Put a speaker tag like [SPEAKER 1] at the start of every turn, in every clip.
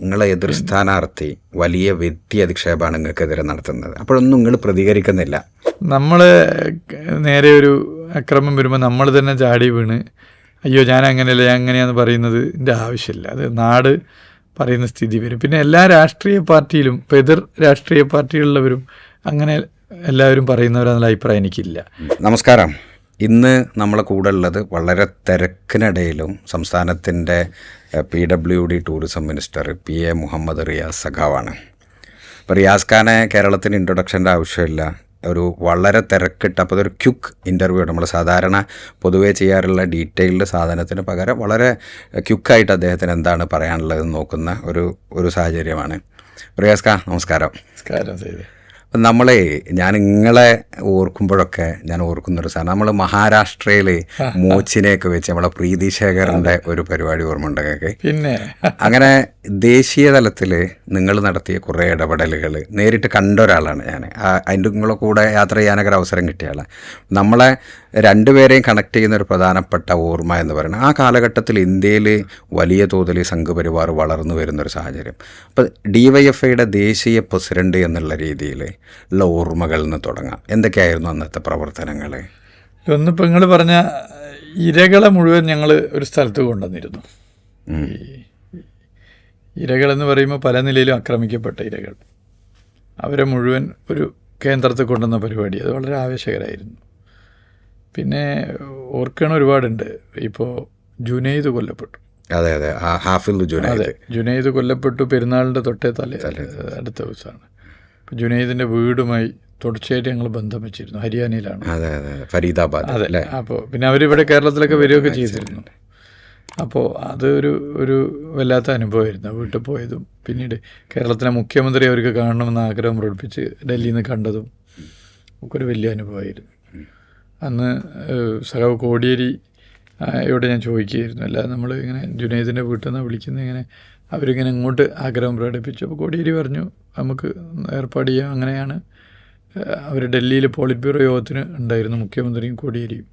[SPEAKER 1] നിങ്ങളെ എതിർ സ്ഥാനാർത്ഥി വലിയ വ്യക്തി അധിക്ഷേപമാണ് നിങ്ങൾക്കെതിരെ നടത്തുന്നത്, അപ്പോഴൊന്നും നിങ്ങൾ പ്രതികരിക്കുന്നില്ല.
[SPEAKER 2] നമ്മൾ നേരെ ഒരു അക്രമം വരുമ്പോൾ നമ്മൾ തന്നെ ചാടി വീണ് അയ്യോ ഞാൻ അങ്ങനെയല്ല ഞാൻ അങ്ങനെയാന്ന് പറയുന്നതിൻ്റെ ആവശ്യമില്ല. അത് നാട് പറയുന്ന സ്ഥിതി വരും. പിന്നെ എല്ലാ രാഷ്ട്രീയ പാർട്ടിയിലും ഇപ്പോൾ എതിർ രാഷ്ട്രീയ പാർട്ടികളിലുള്ളവരും അങ്ങനെ എല്ലാവരും പറയുന്നവരെന്നുള്ള അഭിപ്രായം എനിക്കില്ല.
[SPEAKER 1] നമസ്കാരം. ഇന്ന് നമ്മളെ കൂടെ ഉള്ളത് വളരെ തിരക്കിനിടയിലും സംസ്ഥാനത്തിൻ്റെ PWD tourism minister PA Muhammad Riyas സഖാവാണ്. അപ്പോൾ റിയാസ് ഖാനെ കേരളത്തിന് ഇൻട്രൊഡക്ഷൻ്റെ ആവശ്യമില്ല. ഒരു വളരെ തിരക്കിട്ട് അപ്പോൾ അതൊരു ക്യുക്ക് ഇൻ്റർവ്യൂ. നമ്മൾ സാധാരണ പൊതുവേ ചെയ്യാറുള്ള ഡീറ്റെയിൽഡ് സാധനത്തിന് പകരം വളരെ ക്യുക്കായിട്ട് അദ്ദേഹത്തിന് എന്താണ് പറയാനുള്ളതെന്ന് നോക്കുന്ന ഒരു സാഹചര്യമാണ്. റിയാസ് ഖാൻ നമസ്കാരം.
[SPEAKER 2] നമസ്കാരം ചെയ്ത്
[SPEAKER 1] അപ്പം ഞാൻ നിങ്ങളെ ഓർക്കുമ്പോഴൊക്കെ ഞാൻ ഓർക്കുന്നൊരു സാധനം, നമ്മൾ മഹാരാഷ്ട്രയിൽ മോച്ചിനെയൊക്കെ വെച്ച് നമ്മളെ പ്രീതി ശേഖറിൻ്റെ ഒരു പരിപാടി ഓർമ്മ ഉണ്ടെങ്കിൽ, പിന്നെ അങ്ങനെ ദേശീയ തലത്തിൽ നിങ്ങൾ നടത്തിയ കുറേ ഇടപെടലുകൾ നേരിട്ട് കണ്ട ഒരാളാണ് ഞാൻ. അതിൻ്റെ നിങ്ങളെ കൂടെ യാത്ര ചെയ്യാനൊക്കെ ഒരു അവസരം കിട്ടിയ ആളാണ്. നമ്മളെ രണ്ടുപേരെയും കണക്ട് ചെയ്യുന്ന ഒരു പ്രധാനപ്പെട്ട ഓർമ്മ എന്ന് പറയുന്നത് ആ കാലഘട്ടത്തിൽ ഇന്ത്യയിൽ വലിയ തോതിൽ സംഘപരിവാർ വളർന്നു വരുന്നൊരു സാഹചര്യം. അപ്പോൾ DYFIയുടെ ദേശീയ പ്രസിഡന്റ് എന്നുള്ള രീതിയിൽ ഉള്ള ഓർമ്മകളിൽ നിന്ന് തുടങ്ങാം. എന്തൊക്കെയായിരുന്നു അന്നത്തെ പ്രവർത്തനങ്ങൾ?
[SPEAKER 2] ഒന്നിപ്പോൾ നിങ്ങൾ പറഞ്ഞ ഇരകളെ മുഴുവൻ ഞങ്ങൾ ഒരു സ്ഥലത്ത് കൊണ്ടുവന്നിരുന്നു. ഇരകളെന്ന് പറയുമ്പോൾ പല നിലയിലും ആക്രമിക്കപ്പെട്ട ഇരകൾ, അവരെ മുഴുവൻ ഒരു കേന്ദ്രത്തിൽ കൊണ്ടുവന്ന പരിപാടി, അത് വളരെ ആവേശകരമായിരുന്നു. പിന്നെ ഓർക്കണ ഒരുപാടുണ്ട്. ഇപ്പോൾ ജുനൈദ് കൊല്ലപ്പെട്ടു.
[SPEAKER 1] അതെ അതെ, ഹാഫിൽ
[SPEAKER 2] ജുനൈദ് കൊല്ലപ്പെട്ടു. പെരുന്നാളിൻ്റെ തൊട്ടേ അടുത്ത ദിവസമാണ്. ഇപ്പോൾ ജുനൈദിൻ്റെ വീടുമായി തുടർച്ചയായിട്ട് ഞങ്ങൾ ബന്ധം വെച്ചിരുന്നു. ഹരിയാനയിലാണ്,
[SPEAKER 1] ഫരീദാബാദ്.
[SPEAKER 2] അതെ. അപ്പോൾ പിന്നെ അവരിവിടെ കേരളത്തിലൊക്കെ വരികയൊക്കെ ചെയ്തിരുന്നു. അപ്പോൾ അത് ഒരു വല്ലാത്ത അനുഭവമായിരുന്നു. വീട്ടിൽ പോയതും പിന്നീട് കേരളത്തിലെ മുഖ്യമന്ത്രി അവർക്ക് കാണണമെന്ന് ആഗ്രഹം പ്രകടിപ്പിച്ച് ഡൽഹിയിൽ നിന്ന് കണ്ടതും ഒക്കെ ഒരു വലിയ അനുഭവമായിരുന്നു. അന്ന് സഖാവ് കോടിയേരി ഇവിടെ ഞാൻ ചോദിക്കുകയായിരുന്നു, അല്ലാതെ നമ്മൾ ഇങ്ങനെ ജുനൈദിൻ്റെ വീട്ടിൽ നിന്ന് വിളിക്കുന്നത് ഇങ്ങനെ അവരിങ്ങനെ ഇങ്ങോട്ട് ആഗ്രഹം പ്രകടിപ്പിച്ചു. അപ്പോൾ കോടിയേരി പറഞ്ഞു നമുക്ക് ഏർപ്പാട് ചെയ്യാം. അങ്ങനെയാണ് അവർ ഡൽഹിയിൽ പോളിറ്റ് ബ്യൂറോ യോഗത്തിന് ഉണ്ടായിരുന്നു, മുഖ്യമന്ത്രിയും കോടിയേരിയും.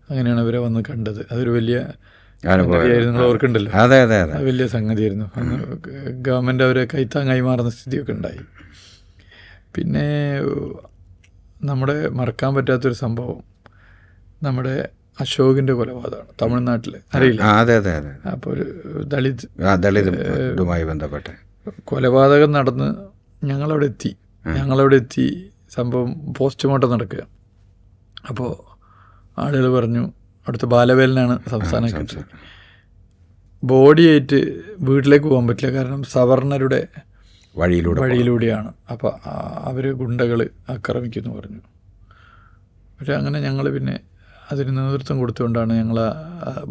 [SPEAKER 2] അങ്ങനെയാണ് അവരെ വന്ന് കണ്ടത്. അതൊരു വലിയ സംഗതിയായിരുന്നു. നിങ്ങൾ ഓർക്കുന്നുണ്ടല്ലോ, അത് വലിയ സംഗതിയായിരുന്നു. അന്ന് ഗവൺമെൻറ് അവരെ കൈത്താങ്ങായി മാറുന്ന സ്ഥിതിയൊക്കെ ഉണ്ടായി. പിന്നെ നമ്മുടെ മറക്കാൻ പറ്റാത്തൊരു സംഭവം നമ്മുടെ അശോകിൻ്റെ കൊലപാതകമാണ് തമിഴ്നാട്ടിൽ. അറിയില്ല? അപ്പോൾ ഒരു ദളിതുമായി
[SPEAKER 1] ബന്ധപ്പെട്ട
[SPEAKER 2] കൊലപാതകം നടന്ന് ഞങ്ങളവിടെ എത്തി. സംഭവം പോസ്റ്റ്മോർട്ടം നടക്കുക. അപ്പോൾ ആളുകൾ പറഞ്ഞു, അടുത്ത ബാലവേലനാണ് സംസ്ഥാന കക്ഷി, ബോഡിയായിട്ട് വീട്ടിലേക്ക് പോകാൻ പറ്റില്ല, കാരണം സവർണരുടെ വഴിയിലൂടെയാണ്. അപ്പോൾ അവർ ഗുണ്ടകൾ ആക്രമിക്കുമെന്ന് പറഞ്ഞു. പക്ഷെ അങ്ങനെ ഞങ്ങൾ പിന്നെ അതിന് നേതൃത്വം കൊടുത്തുകൊണ്ടാണ് ഞങ്ങൾ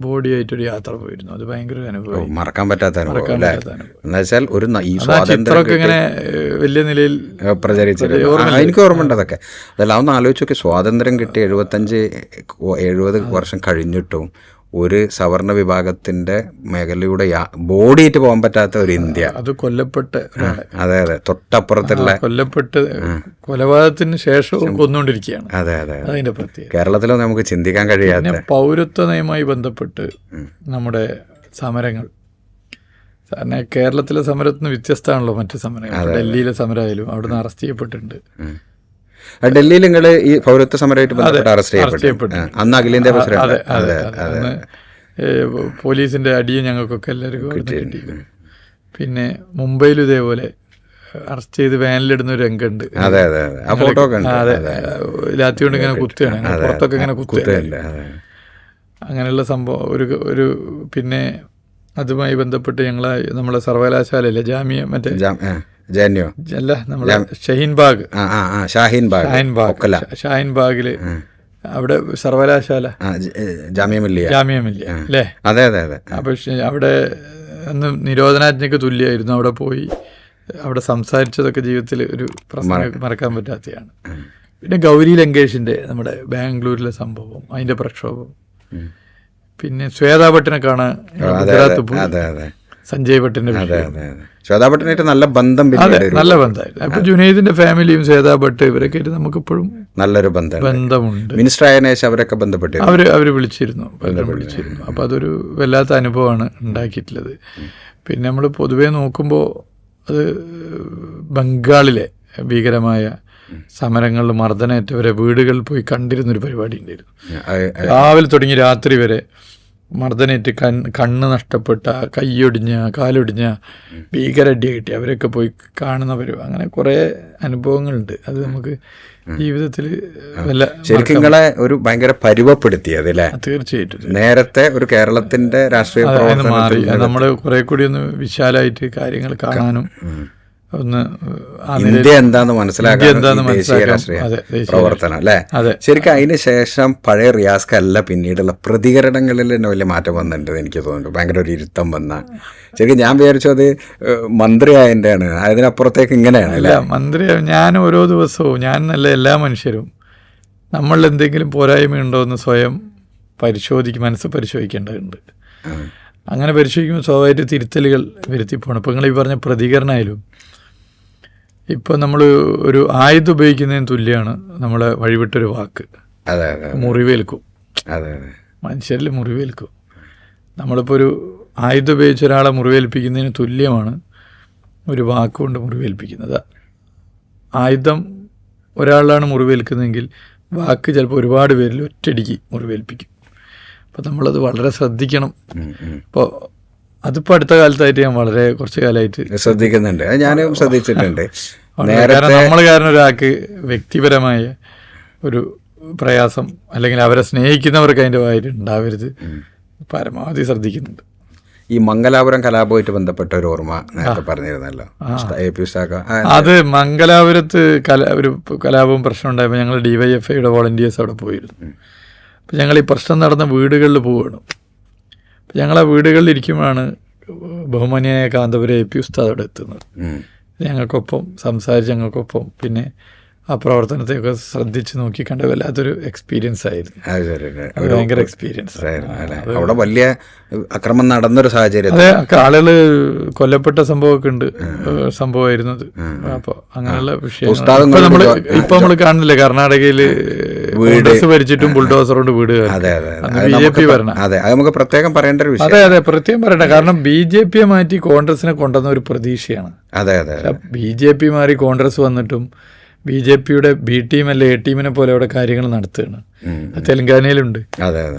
[SPEAKER 2] ബോഡിയായിട്ടൊരു യാത്ര പോയിരുന്നു. അത് ഭയങ്കര അനുഭവം,
[SPEAKER 1] മറക്കാൻ പറ്റാത്ത അനുഭവം.
[SPEAKER 2] ചിത്രമൊക്കെ ഇങ്ങനെ വലിയ നിലയിൽ
[SPEAKER 1] പ്രചരിച്ചത് എനിക്ക് ഓർമ്മ ഉണ്ട്. അതൊക്കെ അതെല്ലാം ഒന്ന് ആലോചിച്ച് നോക്കി. സ്വാതന്ത്ര്യം കിട്ടി 75-70 വർഷം കഴിഞ്ഞിട്ടും ഒരു സവർണ വിഭാഗത്തിന്റെ മേഖലയിലൂടെ ബോഡിയായിട്ട് പോകാൻ പറ്റാത്ത ഒരു ഇന്ത്യ.
[SPEAKER 2] അത് കൊല്ലപ്പെട്ട്,
[SPEAKER 1] അതെ തൊട്ടപ്പുറത്തുള്ള
[SPEAKER 2] കൊലപാതകത്തിന് ശേഷവും കൊന്നുകൊണ്ടിരിക്കുകയാണ്.
[SPEAKER 1] അതെ
[SPEAKER 2] അതിന്റെ പ്രത്യേകത
[SPEAKER 1] കേരളത്തിലും നമുക്ക് ചിന്തിക്കാൻ കഴിയാത്ത.
[SPEAKER 2] പൗരത്വ നയവുമായി ബന്ധപ്പെട്ട് നമ്മുടെ സമരങ്ങൾ, കാരണം കേരളത്തിലെ സമരത്തിന് വ്യത്യസ്തമാണല്ലോ മറ്റു സമരങ്ങൾ. ഡൽഹിയിലെ സമരമായാലും അവിടുന്ന് അറസ്റ്റ് ചെയ്യപ്പെട്ടിട്ടുണ്ട്.
[SPEAKER 1] ഡൽഹിയിൽ നിങ്ങൾ ഈ പൗരത്വ സമരമായിട്ട് ബന്ധപ്പെട്ട് അറസ്റ്റ് ചെയ്യപ്പെട്ടു. അന്ന് അഖിലേന്ത്യാ പ്രസിഡന്റ്.
[SPEAKER 2] പോലീസിന്റെ അടിയും ഞങ്ങൾക്കൊക്കെ എല്ലാവർക്കും കിട്ടിയിരുന്നു. പിന്നെ മുംബൈയിലും ഇതേപോലെ അറസ്റ്റ് ചെയ്ത് വാനിലിടുന്ന ഒരു രംഗമുണ്ട്.
[SPEAKER 1] അതെ
[SPEAKER 2] ലാത്തി കൊണ്ട് ഇങ്ങനെ കുത്തുകയാണ്, പുറത്തൊക്കെ ഇങ്ങനെ കുത്തുകയല്ല. അങ്ങനെയുള്ള സംഭവം ഒരു പിന്നെ അതുമായി ബന്ധപ്പെട്ട് നമ്മളെ സർവകലാശാലയിലെ ജാമ്യ മറ്റേ അല്ല നമ്മളെ ഷാഹിൻ ബാഗില് അവിടെ സർവകലാശാല ജാമ്യമില്ല അല്ലേ?
[SPEAKER 1] അതെ.
[SPEAKER 2] അപ്പൊ അവിടെ അന്ന് നിരോധനാജ്ഞയ്ക്ക് തുല്യമായിരുന്നു. അവിടെ പോയി അവിടെ സംസാരിച്ചതൊക്കെ ജീവിതത്തിൽ ഒരു പ്രശ്നം മറക്കാൻ പറ്റാത്തതാണ്. പിന്നെ ഗൗരി ലങ്കേഷിന്റെ നമ്മുടെ ബാംഗ്ലൂരിലെ സംഭവം, അതിന്റെ പ്രക്ഷോഭം. പിന്നെ ശ്വേതാ ഭട്ടിനെ കാണാൻ ഗുജറാത്ത് പോയി, സഞ്ജയ് ഭട്ടിന്റെ
[SPEAKER 1] ശ്വേതാ ഭട്ടിനായിട്ട് നല്ല ബന്ധമായിരുന്നു.
[SPEAKER 2] അപ്പൊ ജുനൈദിന്റെ ഫാമിലിയും ശ്വേതാ ഭട്ട് ഇവരൊക്കെ നമുക്കിപ്പോഴും
[SPEAKER 1] നല്ലൊരു ബന്ധമുണ്ട്. മിനിസ്റ്റർ ആയതിനു ശേഷം അവരൊക്കെ ബന്ധപ്പെട്ടു,
[SPEAKER 2] അവര് വിളിച്ചിരുന്നു. അപ്പൊ അതൊരു വല്ലാത്ത അനുഭവമാണ് ഉണ്ടാക്കിയിട്ടുള്ളത്. പിന്നെ നമ്മൾ പൊതുവേ നോക്കുമ്പോൾ അത് ബംഗാളിലെ ഭീകരമായ സമരങ്ങളിൽ മർദ്ദനേറ്റവരെ വീടുകളിൽ പോയി കണ്ടിരുന്നൊരു പരിപാടി ഉണ്ടായിരുന്നു. രാവിലെ തുടങ്ങി രാത്രി വരെ മർദ്ദനേറ്റ് കണ്ണ് നഷ്ടപ്പെട്ട, കൈയൊടിഞ്ഞ, കാലൊടിഞ്ഞ, ഭീകരടി കിട്ടി അവരൊക്കെ പോയി കാണുന്നവരും, അങ്ങനെ കുറേ അനുഭവങ്ങളുണ്ട്. അത് നമുക്ക് ജീവിതത്തിൽ
[SPEAKER 1] ശരിക്കും നിങ്ങളെ ഒരു ഭയങ്കര പരുവപ്പെടുത്തിയത് അല്ലേ?
[SPEAKER 2] തീർച്ചയായിട്ടും.
[SPEAKER 1] നേരത്തെ ഒരു കേരളത്തിന്റെ രാഷ്ട്രീയ
[SPEAKER 2] മാറി നമ്മൾ കുറെ കൂടി ഒന്ന് വിശാലമായിട്ട് കാര്യങ്ങൾ കാണാനും ഒന്ന്
[SPEAKER 1] ഇന്ത്യ എന്താന്ന് മനസ്സിലാക്കാൻ ദേശീയ രാഷ്ട്രീയ പ്രവർത്തനം അല്ലേ? ശരിക്കും അതിന് ശേഷം പഴയ റിയാസ്ക്ക് അല്ല പിന്നീടുള്ള പ്രതികരണങ്ങളിൽ തന്നെ വലിയ മാറ്റം വന്നിട്ടുണ്ട് എനിക്ക് തോന്നുന്നു. ഭയങ്കര ഒരു ഇരുത്തം വന്ന, ശരിക്കും ഞാൻ വിചാരിച്ചു അത് മന്ത്രിയായതിൻ്റെ ആണ്, അതിനപ്പുറത്തേക്ക് ഇങ്ങനെയാണ് അല്ലേ?
[SPEAKER 2] മന്ത്രി ഞാൻ ഓരോ ദിവസവും, ഞാൻ നല്ല എല്ലാ മനുഷ്യരും നമ്മളിൽ എന്തെങ്കിലും പോരായ്മയുണ്ടോ എന്ന് സ്വയം മനസ്സ് പരിശോധിക്കേണ്ടതുണ്ട്. അങ്ങനെ പരിശോധിക്കുമ്പോൾ സ്വാഭാവികമായിട്ട് തിരുത്തലുകൾ വരുത്തിപ്പോണം. ഇപ്പോൾ നിങ്ങൾ ഈ പറഞ്ഞ പ്രതികരണമായാലും ഇപ്പോൾ നമ്മൾ ഒരു ആയുധം ഉപയോഗിക്കുന്നതിന് തുല്യമാണ് നമ്മളെ വഴിവിട്ടൊരു വാക്ക്. മുറിവേൽക്കും, മനുഷ്യരിൽ മുറിവേൽക്കും. നമ്മളിപ്പോൾ ഒരു ആയുധം ഉപയോഗിച്ച് ഒരാളെ മുറിവേൽപ്പിക്കുന്നതിന് തുല്യമാണ് ഒരു വാക്കുകൊണ്ട് മുറിവേൽപ്പിക്കുന്നത്. ആയുധം ഒരാളാണ് മുറിവേൽക്കുന്നതെങ്കിൽ വാക്ക് ചിലപ്പോൾ ഒരുപാട് പേരിൽ ഒറ്റയടിക്ക് മുറിവേൽപ്പിക്കും. അപ്പോൾ നമ്മളത് വളരെ ശ്രദ്ധിക്കണം. അപ്പോൾ അതിപ്പോൾ അടുത്ത കാലത്തായിട്ട് ഞാൻ വളരെ കുറച്ച് കാലമായിട്ട്
[SPEAKER 1] ശ്രദ്ധിക്കുന്നുണ്ട്. ഞാനും ശ്രദ്ധിച്ചിട്ടുണ്ട്.
[SPEAKER 2] കാരണം നമ്മൾ കാരണം ഒരാൾക്ക് വ്യക്തിപരമായ ഒരു പ്രയാസം അല്ലെങ്കിൽ അവരെ സ്നേഹിക്കുന്നവർക്ക് അതിൻ്റെ വായിട്ട് ഉണ്ടാവരുത്, പരമാവധി ശ്രദ്ധിക്കുന്നുണ്ട്.
[SPEAKER 1] ഈ മംഗലാപുരം കലാപവുമായിട്ട് ബന്ധപ്പെട്ട ഒരു ഓർമ്മ നേരത്തെ പറഞ്ഞിരുന്നല്ലോ.
[SPEAKER 2] അത് മംഗലാപുരത്ത് ഒരു കലാപവും പ്രശ്നം ഉണ്ടായപ്പോൾ ഞങ്ങൾ DYFIയുടെ വോളണ്ടിയേഴ്സ് അവിടെ പോയിരുന്നു. അപ്പോൾ ഞങ്ങൾ ഈ പ്രശ്നം നടന്ന വീടുകളിൽ പോവുകയാണ്. അപ്പോൾ ഞങ്ങൾ ആ വീടുകളിൽ ഇരിക്കുമ്പോഴാണ് ബഹുമാനിയായ കാന്തപുരം AP ഉസ്താദ് അവിടെ എത്തുന്നത്. ഞങ്ങൾക്കൊപ്പം സംസാരിച്ച് ഞങ്ങൾക്കൊപ്പം പിന്നെ ആ പ്രവർത്തനത്തെയൊക്കെ ശ്രദ്ധിച്ച് നോക്കി കണ്ട വല്ലാത്തൊരു എക്സ്പീരിയൻസ് ആയിരുന്നു. ഭയങ്കര എക്സ്പീരിയൻസ്.
[SPEAKER 1] അവിടെ വലിയ അക്രമം നടന്നൊരു സാഹചര്യം,
[SPEAKER 2] അതെ, ആളുകൾ കൊല്ലപ്പെട്ട സംഭവമായിരുന്നത്. അപ്പോൾ അങ്ങനെയുള്ള വിഷയങ്ങൾ ഇപ്പൊ നമ്മൾ കാണുന്നില്ലേ, കർണാടകയിൽ കോൺഗ്രസ് ഭരിച്ചിട്ടും ബുൾഡോസർ കൊണ്ട് വീട് BJP ഭരണം.
[SPEAKER 1] അതെ, അത് നമുക്ക് പ്രത്യേകം പറയേണ്ട ഒരു വിഷയം.
[SPEAKER 2] അതെ, പ്രത്യേകം പറയണ്ട. കാരണം BJPയെ മാറ്റി കോൺഗ്രസിനെ കൊണ്ടുവന്ന ഒരു പ്രതീക്ഷയാണ്. BJP മാറി കോൺഗ്രസ് വന്നിട്ടും BJPയുടെ B ടീം അല്ലെ A ടീമിനെ പോലെ അവിടെ കാര്യങ്ങൾ നടത്തുകയാണ്. തെലങ്കാനയിലുണ്ട്.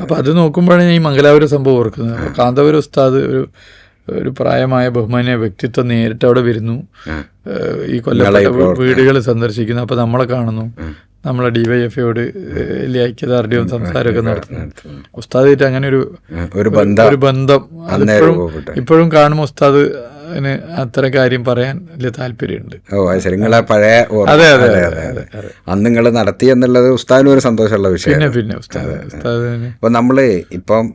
[SPEAKER 2] അപ്പം അത് നോക്കുമ്പോഴാണ് ഈ മംഗലാപുരം സംഭവം ഓർക്കുന്നത്. അപ്പോൾ കാന്തപുരം ഉസ്താദ് ഒരു പ്രായമായ ബഹുമാനിയ വ്യക്തിത്വം നേരിട്ട് അവിടെ വരുന്നു, ഈ കൊല്ലപ്പെട്ട വീടുകൾ സന്ദർശിക്കുന്നു. അപ്പോൾ നമ്മളെ കാണുന്നു, നമ്മളെ DYFIയോട് വലിയ ഐക്യദാർഢ്യവും സംസാരമൊക്കെ നടത്തുന്നു. ഉസ്താദായിട്ട് അങ്ങനെ ഒരു ബന്ധം ഇപ്പോഴും കാണുമ്പോൾ ഉസ്താദ് അത്തരം കാര്യം പറയാൻ വലിയ താല്പര്യമുണ്ട്.
[SPEAKER 1] അതെ, അന്ന് നിങ്ങൾ നടത്തി എന്നുള്ളത് ഉസ്താദിനും ഒരു സന്തോഷമുള്ള വിഷയം.
[SPEAKER 2] പിന്നെ ഉസ്താദിന്
[SPEAKER 1] ഇപ്പം നമ്മൾ ഇപ്പം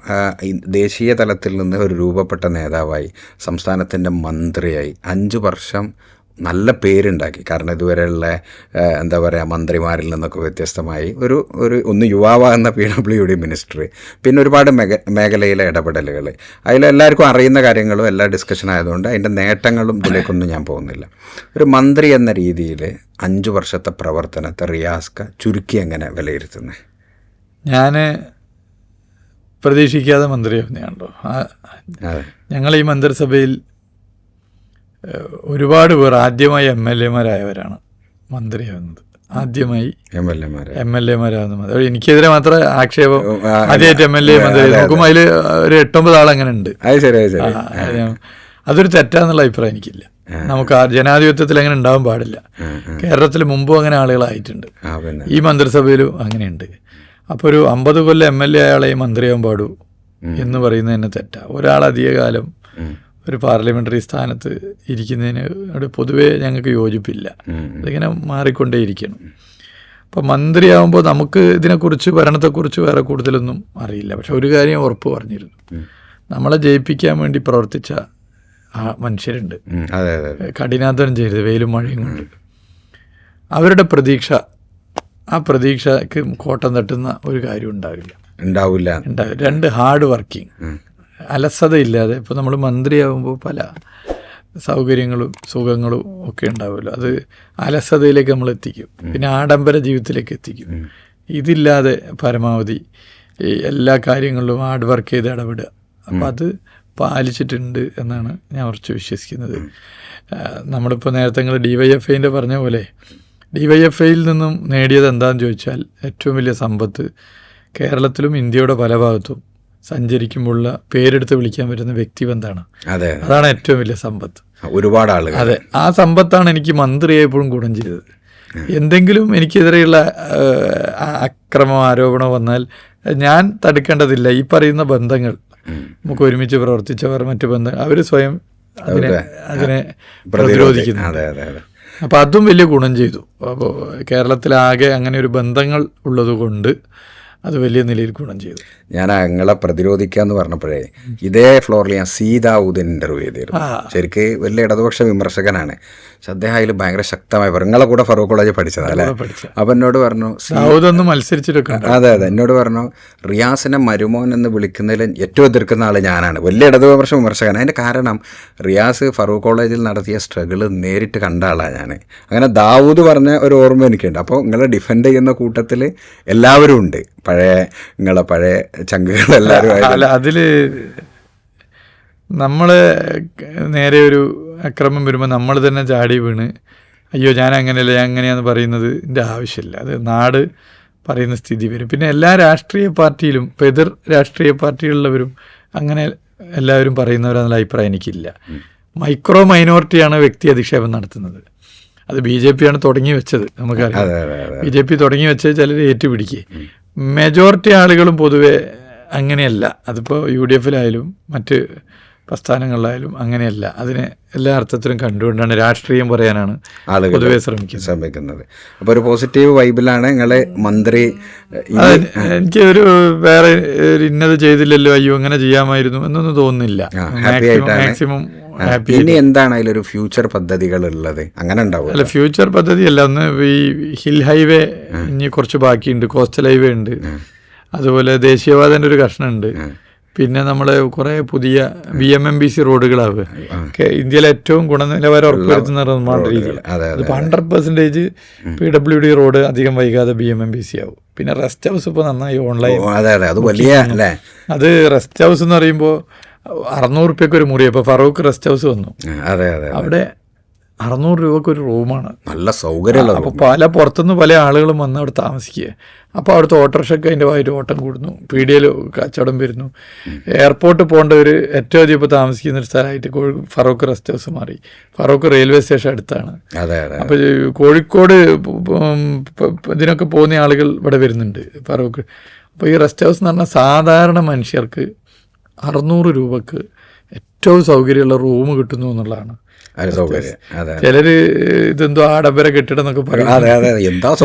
[SPEAKER 1] ദേശീയ തലത്തിൽ നിന്ന് ഒരു രൂപപ്പെട്ട നേതാവായി, സംസ്ഥാനത്തിൻ്റെ മന്ത്രിയായി 5 വർഷം നല്ല പേരുണ്ടാക്കി. കാരണം ഇതുവരെയുള്ള എന്താ പറയുക മന്ത്രിമാരിൽ നിന്നൊക്കെ വ്യത്യസ്തമായി ഒന്ന് യുവാവാകുന്ന PWD മിനിസ്റ്റർ, പിന്നെ ഒരുപാട് മേഖലയിലെ ഇടപെടലുകൾ, അതിലെല്ലാവർക്കും അറിയുന്ന കാര്യങ്ങളും എല്ലാ ഡിസ്കഷൻ ആയതുകൊണ്ട് അതിൻ്റെ നേട്ടങ്ങളും ഇതിലേക്കൊന്നും ഞാൻ പോകുന്നില്ല. ഒരു മന്ത്രി എന്ന രീതിയിൽ 5 വർഷത്തെ പ്രവർത്തനത്തെ റിയാസ്ക്ക് ചുരുക്കി എങ്ങനെ വിലയിരുത്തുന്നത്?
[SPEAKER 2] ഞാൻ പ്രതീക്ഷിക്കാതെ മന്ത്രിയാവുന്നതാണല്ലോ. ഞങ്ങൾ ഈ മന്ത്രിസഭയിൽ ഒരുപാട് പേർ ആദ്യമായി MLA-മാരായവരാണ് മന്ത്രിയാവുന്നത്. ആദ്യമായി MLA-മാരാവുന്നത്. എനിക്കെതിരെ മാത്രം ആക്ഷേപം, ആദ്യമായിട്ട് MLA മന്ത്രി നോക്കുമ്പോൾ അതിൽ ഒരു 8-9 ആളങ്ങനെ ഉണ്ട്. അതൊരു തെറ്റാന്നുള്ള അഭിപ്രായം എനിക്കില്ല. നമുക്ക് ജനാധിപത്യത്തിൽ അങ്ങനെ ഉണ്ടാവാൻ പാടില്ല. കേരളത്തിൽ മുമ്പും അങ്ങനെ ആളുകളായിട്ടുണ്ട്, ഈ മന്ത്രിസഭയിലും അങ്ങനെയുണ്ട്. അപ്പോൾ ഒരു 50 കൊല്ലം MLA ആളെ മന്ത്രിയാവാൻ പാടൂ എന്ന് പറയുന്നത് തന്നെ തെറ്റാണ്. ഒരാളധികകാലം ഒരു പാർലമെൻ്ററി സ്ഥാനത്ത് ഇരിക്കുന്നതിനോട് പൊതുവേ ഞങ്ങൾക്ക് യോജിപ്പില്ല. അതിങ്ങനെ മാറിക്കൊണ്ടേയിരിക്കണം. അപ്പം മന്ത്രിയാവുമ്പോൾ നമുക്ക് ഇതിനെക്കുറിച്ച് ഭരണത്തെക്കുറിച്ച് വേറെ കൂടുതലൊന്നും അറിയില്ല. പക്ഷെ ഒരു കാര്യം ഉറപ്പ് പറഞ്ഞിരുന്നു, നമ്മളെ ജയിപ്പിക്കാൻ വേണ്ടി പ്രവർത്തിച്ച മനുഷ്യരുണ്ട്, കഠിനാധ്വാനം ചെയ്തത് വെയിലും മഴയും കൊണ്ട്. അവരുടെ പ്രതീക്ഷ, ആ പ്രതീക്ഷയ്ക്ക് കോട്ടം തട്ടുന്ന ഒരു കാര്യം ഉണ്ടാവില്ല. 2 ഹാർഡ് വർക്കിംഗ്, അലസതയില്ലാതെ. ഇപ്പോൾ നമ്മൾ മന്ത്രിയാവുമ്പോൾ പല സൗകര്യങ്ങളും സുഖങ്ങളും ഒക്കെ ഉണ്ടാവുമല്ലോ, അത് അലസതയിലേക്ക് നമ്മൾ എത്തിക്കും, പിന്നെ ആഡംബര ജീവിതത്തിലേക്ക് എത്തിക്കും. ഇതില്ലാതെ പരമാവധി എല്ലാ കാര്യങ്ങളിലും ഹാർഡ് വർക്ക് ചെയ്ത് ഇടപെടുക. അപ്പോൾ അത് പാലിച്ചിട്ടുണ്ട് എന്നാണ് ഞാൻ ഉറച്ചു വിശ്വസിക്കുന്നത്. നമ്മളിപ്പോൾ നേരത്തെ നിങ്ങൾ DYFIൻ്റെ പറഞ്ഞ പോലെ DYFIയിൽ നിന്നും നേടിയത് എന്താണെന്ന് ചോദിച്ചാൽ ഏറ്റവും വലിയ സമ്പത്ത് കേരളത്തിലും ഇന്ത്യയുടെ പല ഭാഗത്തും സഞ്ചരിക്കുമ്പോഴുള്ള പേരെടുത്ത് വിളിക്കാൻ പറ്റുന്ന വ്യക്തിബന്ധമാണ്. അതാണ് ഏറ്റവും വലിയ സമ്പത്ത്.
[SPEAKER 1] ഒരുപാട് ആളുകൾ.
[SPEAKER 2] അതെ, ആ സമ്പത്താണ് എനിക്ക് മന്ത്രിയായപ്പോഴും ഗുണം ചെയ്തത്. എന്തെങ്കിലും എനിക്കെതിരെയുള്ള അക്രമം ആരോപണം വന്നാൽ ഞാൻ തടുക്കേണ്ടതില്ല. ഈ പറയുന്ന ബന്ധങ്ങൾ, നമുക്ക് ഒരുമിച്ച് പ്രവർത്തിച്ചവർ, മറ്റു ബന്ധങ്ങൾ, അവർ സ്വയം അതിനെ പ്രതിരോധിക്കുന്നു. അപ്പോൾ അതും വലിയ ഗുണം ചെയ്തു. അപ്പോൾ കേരളത്തിലാകെ അങ്ങനെ ഒരു ബന്ധങ്ങൾ ഉള്ളത് കൊണ്ട് അത് വലിയ നിലയിൽ ഗുണം ചെയ്തു.
[SPEAKER 1] ഞാൻ നിങ്ങളെ പ്രതിരോധിക്കുക എന്ന് പറഞ്ഞപ്പോഴേ ഇതേ ഫ്ലോറിൽ ഞാൻ സീതാവുദ്ദീൻ ഇൻ്റർവ്യൂ ചെയ്തിരുന്നു. ശരിക്ക് വലിയ ഇടതുപക്ഷ വിമർശകനാണ്. പക്ഷെ അദ്ദേഹം അതിൽ ഭയങ്കര ശക്തമായി പറഞ്ഞു. നിങ്ങളെ കൂടെ ഫറൂഖ് കോളേജിൽ പഠിച്ചതല്ലേ? അപ്പം എന്നോട് പറഞ്ഞു
[SPEAKER 2] മത്സരിച്ചിട്ടൊക്കെ.
[SPEAKER 1] അതെ, എന്നോട് പറഞ്ഞു റിയാസിനെ മരുമോൻ എന്ന് വിളിക്കുന്നതിൽ ഏറ്റവും എതിർക്കുന്ന ആൾ ഞാനാണ്. വലിയ ഇടതുപക്ഷ വിമർശകൻ. അതിൻ്റെ കാരണം റിയാസ് ഫറൂഖ് കോളേജിൽ നടത്തിയ സ്ട്രഗിള് നേരിട്ട് കണ്ട ആളാണ് ഞാൻ. അങ്ങനെ ദാവൂദ് പറഞ്ഞ ഒരു ഓർമ്മ എനിക്കുണ്ട്. അപ്പോൾ നിങ്ങളെ ഡിഫെൻഡ് ചെയ്യുന്ന കൂട്ടത്തിൽ എല്ലാവരും ഉണ്ട്, നിങ്ങളെ പഴയ ചങ്കുകളെല്ലാവരും.
[SPEAKER 2] അല്ല, അതിൽ നമ്മൾ നേരെ ഒരു അക്രമം വരുമ്പോൾ നമ്മൾ തന്നെ ചാടി വീണ് അയ്യോ ഞാൻ അങ്ങനെയല്ല, ഞാൻ അങ്ങനെയാണെന്ന് പറയുന്നതിൻ്റെ ആവശ്യമില്ല. അത് നാട് പറയുന്ന സ്ഥിതി വരും. പിന്നെ എല്ലാ രാഷ്ട്രീയ പാർട്ടിയിലും, ഇപ്പോൾ എതിർ രാഷ്ട്രീയ പാർട്ടികളിലുള്ളവരും അങ്ങനെ എല്ലാവരും പറയുന്നവരെന്നുള്ള അഭിപ്രായം എനിക്കില്ല. മൈക്രോ മൈനോറിറ്റിയാണ് വ്യക്തി അധിക്ഷേപം നടത്തുന്നത്. അത് BJP ആണ് തുടങ്ങി വെച്ചത്, നമുക്കറിയാം. BJP തുടങ്ങി വെച്ചത് ചിലർ ഏറ്റുപിടിക്കുക. മെജോറിറ്റി ആളുകളും പൊതുവെ അങ്ങനെയല്ല. അതിപ്പോൾ UDFിലായാലും മറ്റ് പ്രസ്ഥാനങ്ങളിലായാലും അങ്ങനെയല്ല. അതിനെ എല്ലാ അർത്ഥത്തിലും കണ്ടുകൊണ്ടാണ് രാഷ്ട്രീയം പറയാനാണ് പൊതുവെ ശ്രമിക്കുന്നത്.
[SPEAKER 1] അപ്പോൾ ഒരു പോസിറ്റീവ് വൈബിലാണ് നിങ്ങളെ മന്ത്രി.
[SPEAKER 2] എനിക്ക് ഒരു വേറെ ഇന്നത് ചെയ്തില്ലല്ലോ, അയ്യോ അങ്ങനെ ചെയ്യാമായിരുന്നു എന്നൊന്നും തോന്നുന്നില്ല. Maximum happy.
[SPEAKER 1] ഇനി എന്താണ് അതിലൊരു ഫ്യൂച്ചർ പദ്ധതികൾ ഉള്ളത്? അങ്ങനെ ഉണ്ടാവും?
[SPEAKER 2] അല്ല, ഫ്യൂച്ചർ പദ്ധതിയല്ല. ഒന്ന് ഈ ഹിൽ ഹൈവേ ഇനി കുറച്ച് ബാക്കിയുണ്ട്, കോസ്റ്റൽ ഹൈവേ ഉണ്ട്, അതുപോലെ ദേശീയപാതൻ്റെ ഒരു കഷ്ണമുണ്ട്. പിന്നെ നമ്മൾ കുറേ പുതിയ BMMBC റോഡുകളാവുക. ഇന്ത്യയിലെ ഏറ്റവും ഗുണനിലവാരം ഉറപ്പുവരുത്തുന്ന നിർമ്മാണ രീതി. അതിപ്പോൾ 100% PWD റോഡ് അധികം വൈകാതെ BMMBC ആവും. പിന്നെ റെസ്റ്റ് ഹൗസ് ഇപ്പോൾ നന്നായി ഓൺലൈൻ. അത് റെസ്റ്റ് ഹൗസ് എന്ന് പറയുമ്പോൾ 600 രൂപയ്ക്ക് ഒരു മുറി. ഇപ്പോൾ ഫറൂഖ് റെസ്റ്റ് ഹൗസ് വന്നു, അവിടെ 600 രൂപയ്ക്ക് ഒരു റൂമാണ്.
[SPEAKER 1] നല്ല സൗകര്യമുള്ള.
[SPEAKER 2] അപ്പോൾ പല പുറത്തുനിന്ന് പല ആളുകളും വന്ന് അവിടെ താമസിക്കുക. അപ്പോൾ അവിടുത്തെ ഓട്ടോറിക്ഷയ്ക്ക് അതിൻ്റെ വായിട്ട് ഓട്ടം കൂടുന്നു, പീടികയിൽ കച്ചവടം വരുന്നു. എയർപോർട്ട് പോകേണ്ടവർ ഏറ്റവും അധികം ഇപ്പോൾ താമസിക്കുന്ന ഒരു സ്ഥലമായിട്ട് ഫറൂഖ് റെസ്റ്റ് ഹൗസ് മാറി. ഫറൂഖ് റെയിൽവേ സ്റ്റേഷൻ അടുത്താണ്. അപ്പോൾ കോഴിക്കോട് ഇതിനൊക്കെ പോകുന്ന ആളുകൾ ഇവിടെ വരുന്നുണ്ട് ഫറൂഖ്. അപ്പോൾ ഈ റെസ്റ്റ് ഹൗസ് എന്ന് പറഞ്ഞാൽ സാധാരണ മനുഷ്യർക്ക് 600 രൂപക്ക് ഏറ്റവും സൗകര്യമുള്ള റൂം കിട്ടുന്നു എന്നുള്ളതാണ്. ചിലര് ഇതെന്തോ ആഡംബര കെട്ടിടം എന്നൊക്കെ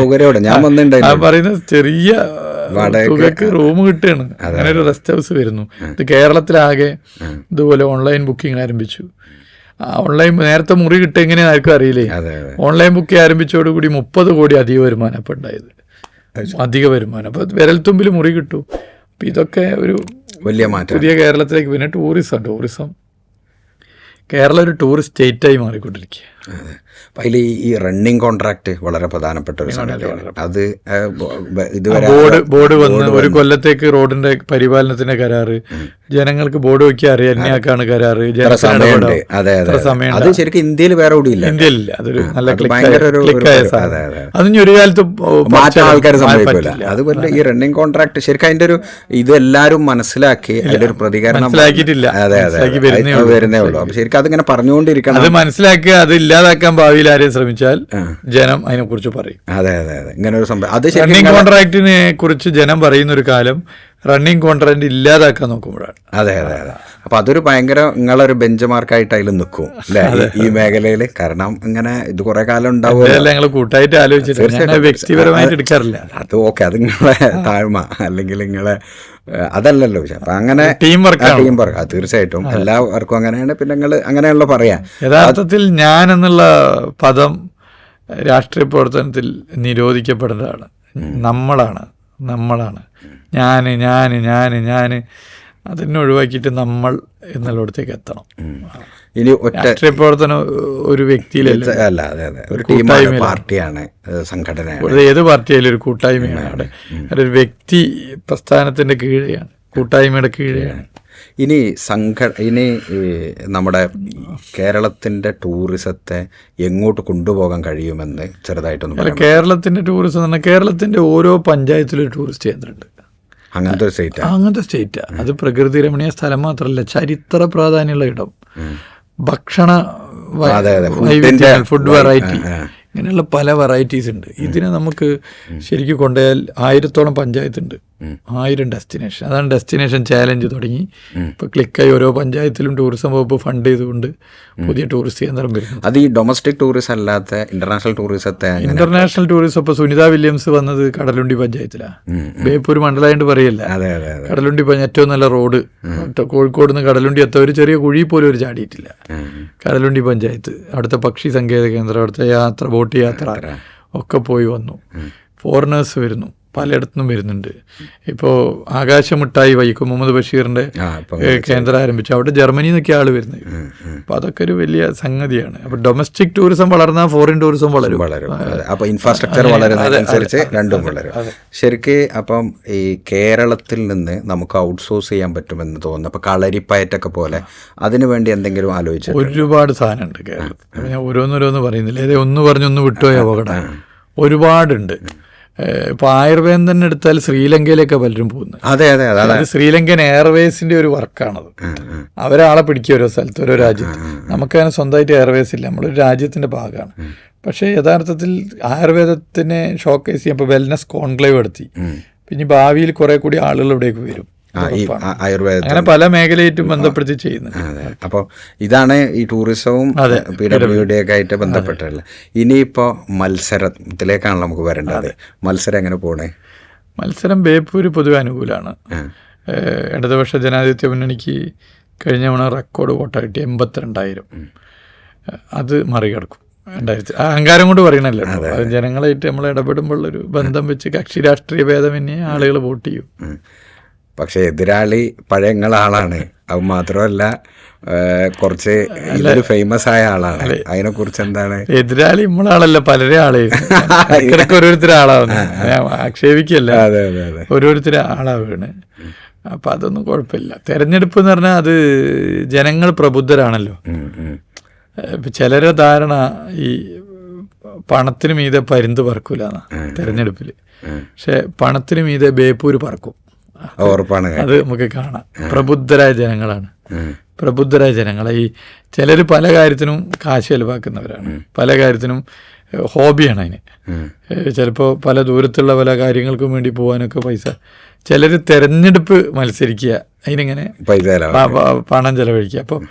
[SPEAKER 2] പറയുന്ന ചെറിയ തുകക്ക് റൂം കിട്ടുകയാണ്. അങ്ങനെ ഒരു റെസ്റ്റ് ഹൗസ് വരുന്നു. ഇത് കേരളത്തിലാകെ ഇതുപോലെ ഓൺലൈൻ ബുക്കിംഗ് ആരംഭിച്ചു. ഓൺലൈൻ നേരത്തെ മുറി കിട്ടുക എങ്ങനെയാണെന്ന് ആർക്കും അറിയില്ലേ. ഓൺലൈൻ ബുക്കിംഗ് ആരംഭിച്ചതോടുകൂടി 30 കോടി അധിക വരുമാനം അപ്പം ഉണ്ടായത്. അധിക വരുമാനം. അപ്പോൾ വിരൽത്തുമ്പിൽ മുറി കിട്ടും. അപ്പം ഇതൊക്കെ ഒരു
[SPEAKER 1] വലിയ മാറ്റം
[SPEAKER 2] പുതിയ കേരളത്തിലേക്ക്. പിന്നെ ടൂറിസം കേരളം ഒരു ടൂറിസ്റ്റ് സ്റ്റേറ്റായി മാറിക്കൊണ്ടിരിക്കുക.
[SPEAKER 1] അതിൽ ഈ റണ്ണിങ് കോൺട്രാക്ട് വളരെ പ്രധാനപ്പെട്ട ഒരു സംഗതിയാണ്. അത് ഇതുവരെ
[SPEAKER 2] ബോർഡ് വന്ന് ഒരു കൊല്ലത്തേക്ക് റോഡിന്റെ പരിപാലനത്തിന്റെ കരാറ്, ജനങ്ങൾക്ക് ബോർഡ് വയ്ക്കുക അറിയാം, എന്നാക്കാണ് കരാറ്,
[SPEAKER 1] സമയം. അത് ശരിക്കും ഇന്ത്യയിൽ വേറെ കൂടിയില്ല.
[SPEAKER 2] ഇന്ത്യയിലില്ല. അതൊരു നല്ല ക്ലിക്കായ സാധനം. അതിന് ഒരു കാലത്ത്
[SPEAKER 1] മാറ്റാൻ ആൾക്കാർ സമ്മതിക്കില്ല. അതുപോലെ ഈ റണ്ണിങ് കോൺട്രാക്ട് ശരിക്കും അതിന്റെ ഒരു ഇത് എല്ലാവരും മനസ്സിലാക്കി അതിന്റെ ഒരു പ്രതികരണം
[SPEAKER 2] മനസ്സിലാക്കിയിട്ടില്ല.
[SPEAKER 1] വരുന്നേ ഉള്ളൂ. അപ്പൊ ശരിക്കും അതിങ്ങനെ പറഞ്ഞുകൊണ്ടിരിക്കണം.
[SPEAKER 2] അത് മനസ്സിലാക്കുക, അത് ഇല്ലാതാക്കാൻ ഭാവിയിൽ ആരെയും ശ്രമിച്ചാൽ ജനം അതിനെ കുറിച്ച് പറയും.
[SPEAKER 1] ഇങ്ങനെ ഒരു സംഭവം. അത്
[SPEAKER 2] റണ്ണിങ് കോൺട്രാക്റ്റിനെ കുറിച്ച് ജനം പറയുന്ന ഒരു കാലം റണ്ണിങ് കോൺട്രാക്ട് ഇല്ലാതാക്കാൻ നോക്കുമ്പോഴാണ്.
[SPEAKER 1] അതെ. അപ്പൊ അതൊരു ഭയങ്കര നിങ്ങളൊരു ബെഞ്ച് മാർക്കായിട്ട് അതിൽ നിൽക്കും അല്ലെ ഈ മേഖലയിൽ. കാരണം ഇങ്ങനെ ഇത് കുറെ കാലം ഉണ്ടാവും.
[SPEAKER 2] ഞങ്ങൾ കൂട്ടായിട്ട് ആലോചിച്ചിട്ട് വ്യക്തിപരമായിട്ട് എടുക്കാറില്ല.
[SPEAKER 1] അത് ഓക്കെ, അത് നിങ്ങളെ താഴ്മ അല്ലെങ്കിൽ നിങ്ങളെ അതല്ലല്ലോ. അപ്പൊ അങ്ങനെ ടീം വർക്ക് തീർച്ചയായിട്ടും എല്ലാവർക്കും അങ്ങനെയാണ്. പിന്നെ നിങ്ങൾ അങ്ങനെയുള്ള പറയാം.
[SPEAKER 2] യഥാർത്ഥത്തിൽ ഞാൻ എന്നുള്ള പദം രാഷ്ട്രീയ പ്രവർത്തനത്തിൽ നിരോധിക്കപ്പെടേണ്ടതാണ്. നമ്മളാണ് ഞാൻ അതിനെ ഒഴിവാക്കിയിട്ട് നമ്മൾ എന്നുള്ളിടത്തേക്ക് എത്തണം.
[SPEAKER 1] ഇനി
[SPEAKER 2] രാഷ്ട്രീയ പ്രവർത്തനം ഒരു വ്യക്തിയിലല്ല,
[SPEAKER 1] ഒരു ടീമാണ്, പാർട്ടിയാണ്, സംഘടനയാണ്.
[SPEAKER 2] ഏത് പാർട്ടിയായാലും ഒരു കൂട്ടായ്മയാണ്. അവിടെ ഒരു വ്യക്തി പ്രസ്ഥാനത്തിന്റെ കീഴെയാണ്, കൂട്ടായ്മയുടെ കീഴെയാണ്.
[SPEAKER 1] ഇനി നമ്മുടെ കേരളത്തിൻ്റെ ടൂറിസത്തെ എങ്ങോട്ട് കൊണ്ടുപോകാൻ കഴിയുമെന്ന് ചെറുതായിട്ടൊന്ന് പറയാം.
[SPEAKER 2] കേരളത്തിൻ്റെ ടൂറിസം എന്ന് പറഞ്ഞാൽ കേരളത്തിൻ്റെ ഓരോ പഞ്ചായത്തിലും ഒരു ടൂറിസ്റ്റ് കേന്ദ്രമുണ്ട്.
[SPEAKER 1] അങ്ങനത്തെ ഒരു സ്റ്റേറ്റ്,
[SPEAKER 2] അങ്ങനത്തെ സ്റ്റേറ്റാണ് അത്. പ്രകൃതി രമണീയ സ്ഥലം മാത്രമല്ല, ചരിത്ര പ്രാധാന്യമുള്ള ഇടം, ഭക്ഷണ ഫുഡ് വെറൈറ്റി, ഇങ്ങനെയുള്ള പല വെറൈറ്റീസ് ഉണ്ട്. ഇതിനെ നമുക്ക് ശരിക്കും കൊണ്ടുപോയാൽ 1000-ഓളം പഞ്ചായത്തുണ്ട്, 1000 ഡെസ്റ്റിനേഷൻ. അതാണ് ഡെസ്റ്റിനേഷൻ ചാലഞ്ച് തുടങ്ങി. ഇപ്പോൾ ക്ലിക്കായി ഓരോ പഞ്ചായത്തിലും ടൂറിസം വകുപ്പ് ഫണ്ട് ചെയ്തുകൊണ്ട് പുതിയ ടൂറിസ്റ്റ് കേന്ദ്രം വരുന്നു.
[SPEAKER 1] അത് ഈ ഡൊമസ്റ്റിക് ടൂറിസം അല്ലാത്ത ഇന്റർനാഷണൽ ടൂറിസത്തെ,
[SPEAKER 2] ഇന്റർനാഷണൽ ടൂറിസം ഇപ്പോൾ സുനിത വില്യംസ് വന്നത് കടലുണ്ടി പഞ്ചായത്തിലാണ്. ബേപ്പൂർ മണ്ഡലമായിട്ട് പറയല്ല, കടലുണ്ടി ഏറ്റവും നല്ല റോഡ്, കോഴിക്കോട് നിന്ന് കടലുണ്ടി എത്ത ഒരു ചെറിയ കുഴി പോലും ഒരു ചാടിയിട്ടില്ല. കടലുണ്ടി പഞ്ചായത്ത്, അവിടുത്തെ പക്ഷി സങ്കേത കേന്ദ്രം, അവിടുത്തെ യാത്ര, ബോട്ട് യാത്ര ഒക്കെ പോയി വന്നു. ഫോറിനേഴ്സ് വരുന്നു, പലയിടത്തുനിന്നും വരുന്നുണ്ട്. ഇപ്പോൾ ആകാശമിട്ടായി വൈക്കം മുഹമ്മദ് ബഷീറിൻ്റെ കേന്ദ്രം ആരംഭിച്ചു, അവിടെ ജർമ്മനിയിൽ നിന്നൊക്കെ ആൾ വരുന്നത്. അപ്പോൾ അതൊക്കെ ഒരു വലിയ സംഗതിയാണ്. അപ്പോൾ ഡൊമസ്റ്റിക് ടൂറിസം വളർന്നാൽ ഫോറിൻ ടൂറിസം വളരും.
[SPEAKER 1] അപ്പോൾ ഇൻഫ്രാസ്ട്രക്ചർ വളരുന്നതനുസരിച്ച് രണ്ടും വളരും. ശരിക്ക് അപ്പം ഈ കേരളത്തിൽ നിന്ന് നമുക്ക് ഔട്ട്സോഴ്സ് ചെയ്യാൻ പറ്റുമെന്ന് തോന്നുന്നു. അപ്പോൾ കളരിപ്പയറ്റൊക്കെ പോലെ അതിനു വേണ്ടി എന്തെങ്കിലും ആലോചിച്ചു?
[SPEAKER 2] ഒരുപാട് സാധനമുണ്ട് കേരളത്തിൽ. ഞാൻ ഓരോന്നോരോന്ന് പറയുന്നില്ല, ഏതേ ഒന്ന് പറഞ്ഞൊന്ന് വിട്ടുപോയ അപകടം ഒരുപാടുണ്ട്. ഇപ്പോൾ ആയുർവേദം തന്നെ എടുത്താൽ ശ്രീലങ്കയിലേക്ക് പലരും പോകുന്നത്.
[SPEAKER 1] അതെ അതെ അതെ,
[SPEAKER 2] ശ്രീലങ്കൻ എയർവേസിന്റെ ഒരു വർക്കാണത്. അവരാളെ പിടിക്കുക ഓരോ സ്ഥലത്ത്, ഓരോ രാജ്യത്ത്. നമുക്കങ്ങനെ സ്വന്തമായിട്ട് എയർവേസ് ഇല്ല, നമ്മളൊരു രാജ്യത്തിന്റെ ഭാഗമാണ്. പക്ഷേ യഥാർത്ഥത്തിൽ ആയുർവേദത്തിനെ ഷോക്കേസ് ചെയ്യാൻ ഇപ്പോൾ വെൽനസ് കോൺക്ലേവ് നടത്തി. പിന്നെ ഭാവിയിൽ കുറെ കൂടി ആളുകൾ ഇവിടേക്ക് വരും.
[SPEAKER 1] ആയുർവേദം
[SPEAKER 2] അങ്ങനെ പല മേഖലയായിട്ടും ബന്ധപ്പെടുത്തി ചെയ്യുന്നത്.
[SPEAKER 1] അപ്പോൾ ഇതാണ് ഈ ടൂറിസവും PWD ഒക്കെ ആയിട്ട് ബന്ധപ്പെട്ടുള്ളത്. ഇനിയിപ്പോൾ മത്സരത്തിലേക്കാണല്ലോ നമുക്ക് വരേണ്ടത്. മത്സരം എങ്ങനെ പോണേ?
[SPEAKER 2] മത്സരം ബേപ്പൂര് പൊതുവെ അനുകൂലമാണ്. ഇടതുപക്ഷ ജനാധിപത്യ മുന്നണിക്ക് കഴിഞ്ഞ തവണ റെക്കോർഡ് വോട്ട കിട്ടി 82,000. അത് മറികടക്കും. 2000 അഹങ്കാരം കൊണ്ട് പറയണല്ലോ, അത് ജനങ്ങളായിട്ട് നമ്മൾ ഇടപെടുമ്പോഴൊരു ബന്ധം വെച്ച് കക്ഷി രാഷ്ട്രീയ ഭേദമന്യേ ആളുകൾ വോട്ട് ചെയ്യും.
[SPEAKER 1] പക്ഷെ എതിരാളി പഴയങ്ങള ആളാണ്. അത് മാത്രമല്ല കുറച്ച് ഇതൊരു ഫേമസ് ആയ ആളാണ്. അതിനെ കുറിച്ച് എന്താണ്?
[SPEAKER 2] എതിരാളി നമ്മളാളല്ല, പലരെ ആളായിരുന്നു. ഓരോരുത്തരെ ആളാവുന്നു, ആക്ഷേപിക്കല്ല, ഓരോരുത്തരെ ആളാവാണ്. അപ്പം അതൊന്നും കുഴപ്പമില്ല. തെരഞ്ഞെടുപ്പ് എന്ന് പറഞ്ഞാൽ അത് ജനങ്ങൾ പ്രബുദ്ധരാണല്ലോ. ചിലരെ ധാരണ ഈ പണത്തിന് മീതെ പരുന്ത് പറക്കൂലെന്നാ തെരഞ്ഞെടുപ്പിൽ. പക്ഷെ പണത്തിന് മീതെ ബേപ്പൂര് പറക്കും, അത് നമുക്ക് കാണാം. പ്രബുദ്ധരായ ജനങ്ങളാണ്, പ്രബുദ്ധരായ ജനങ്ങളെ. ഈ ചിലർ പല കാര്യത്തിനും കാശ് ചെലവാക്കുന്നവരാണ്, പല കാര്യത്തിനും ഹോബിയാണ് അതിന്. ചിലപ്പോൾ പല ദൂരത്തുള്ള പല കാര്യങ്ങൾക്കും വേണ്ടി പോകാനൊക്കെ പൈസ. ചിലർ തെരഞ്ഞെടുപ്പ് മത്സരിക്കുക, അതിനിങ്ങനെ പണം ചെലവഴിക്കുക. അപ്പോൾ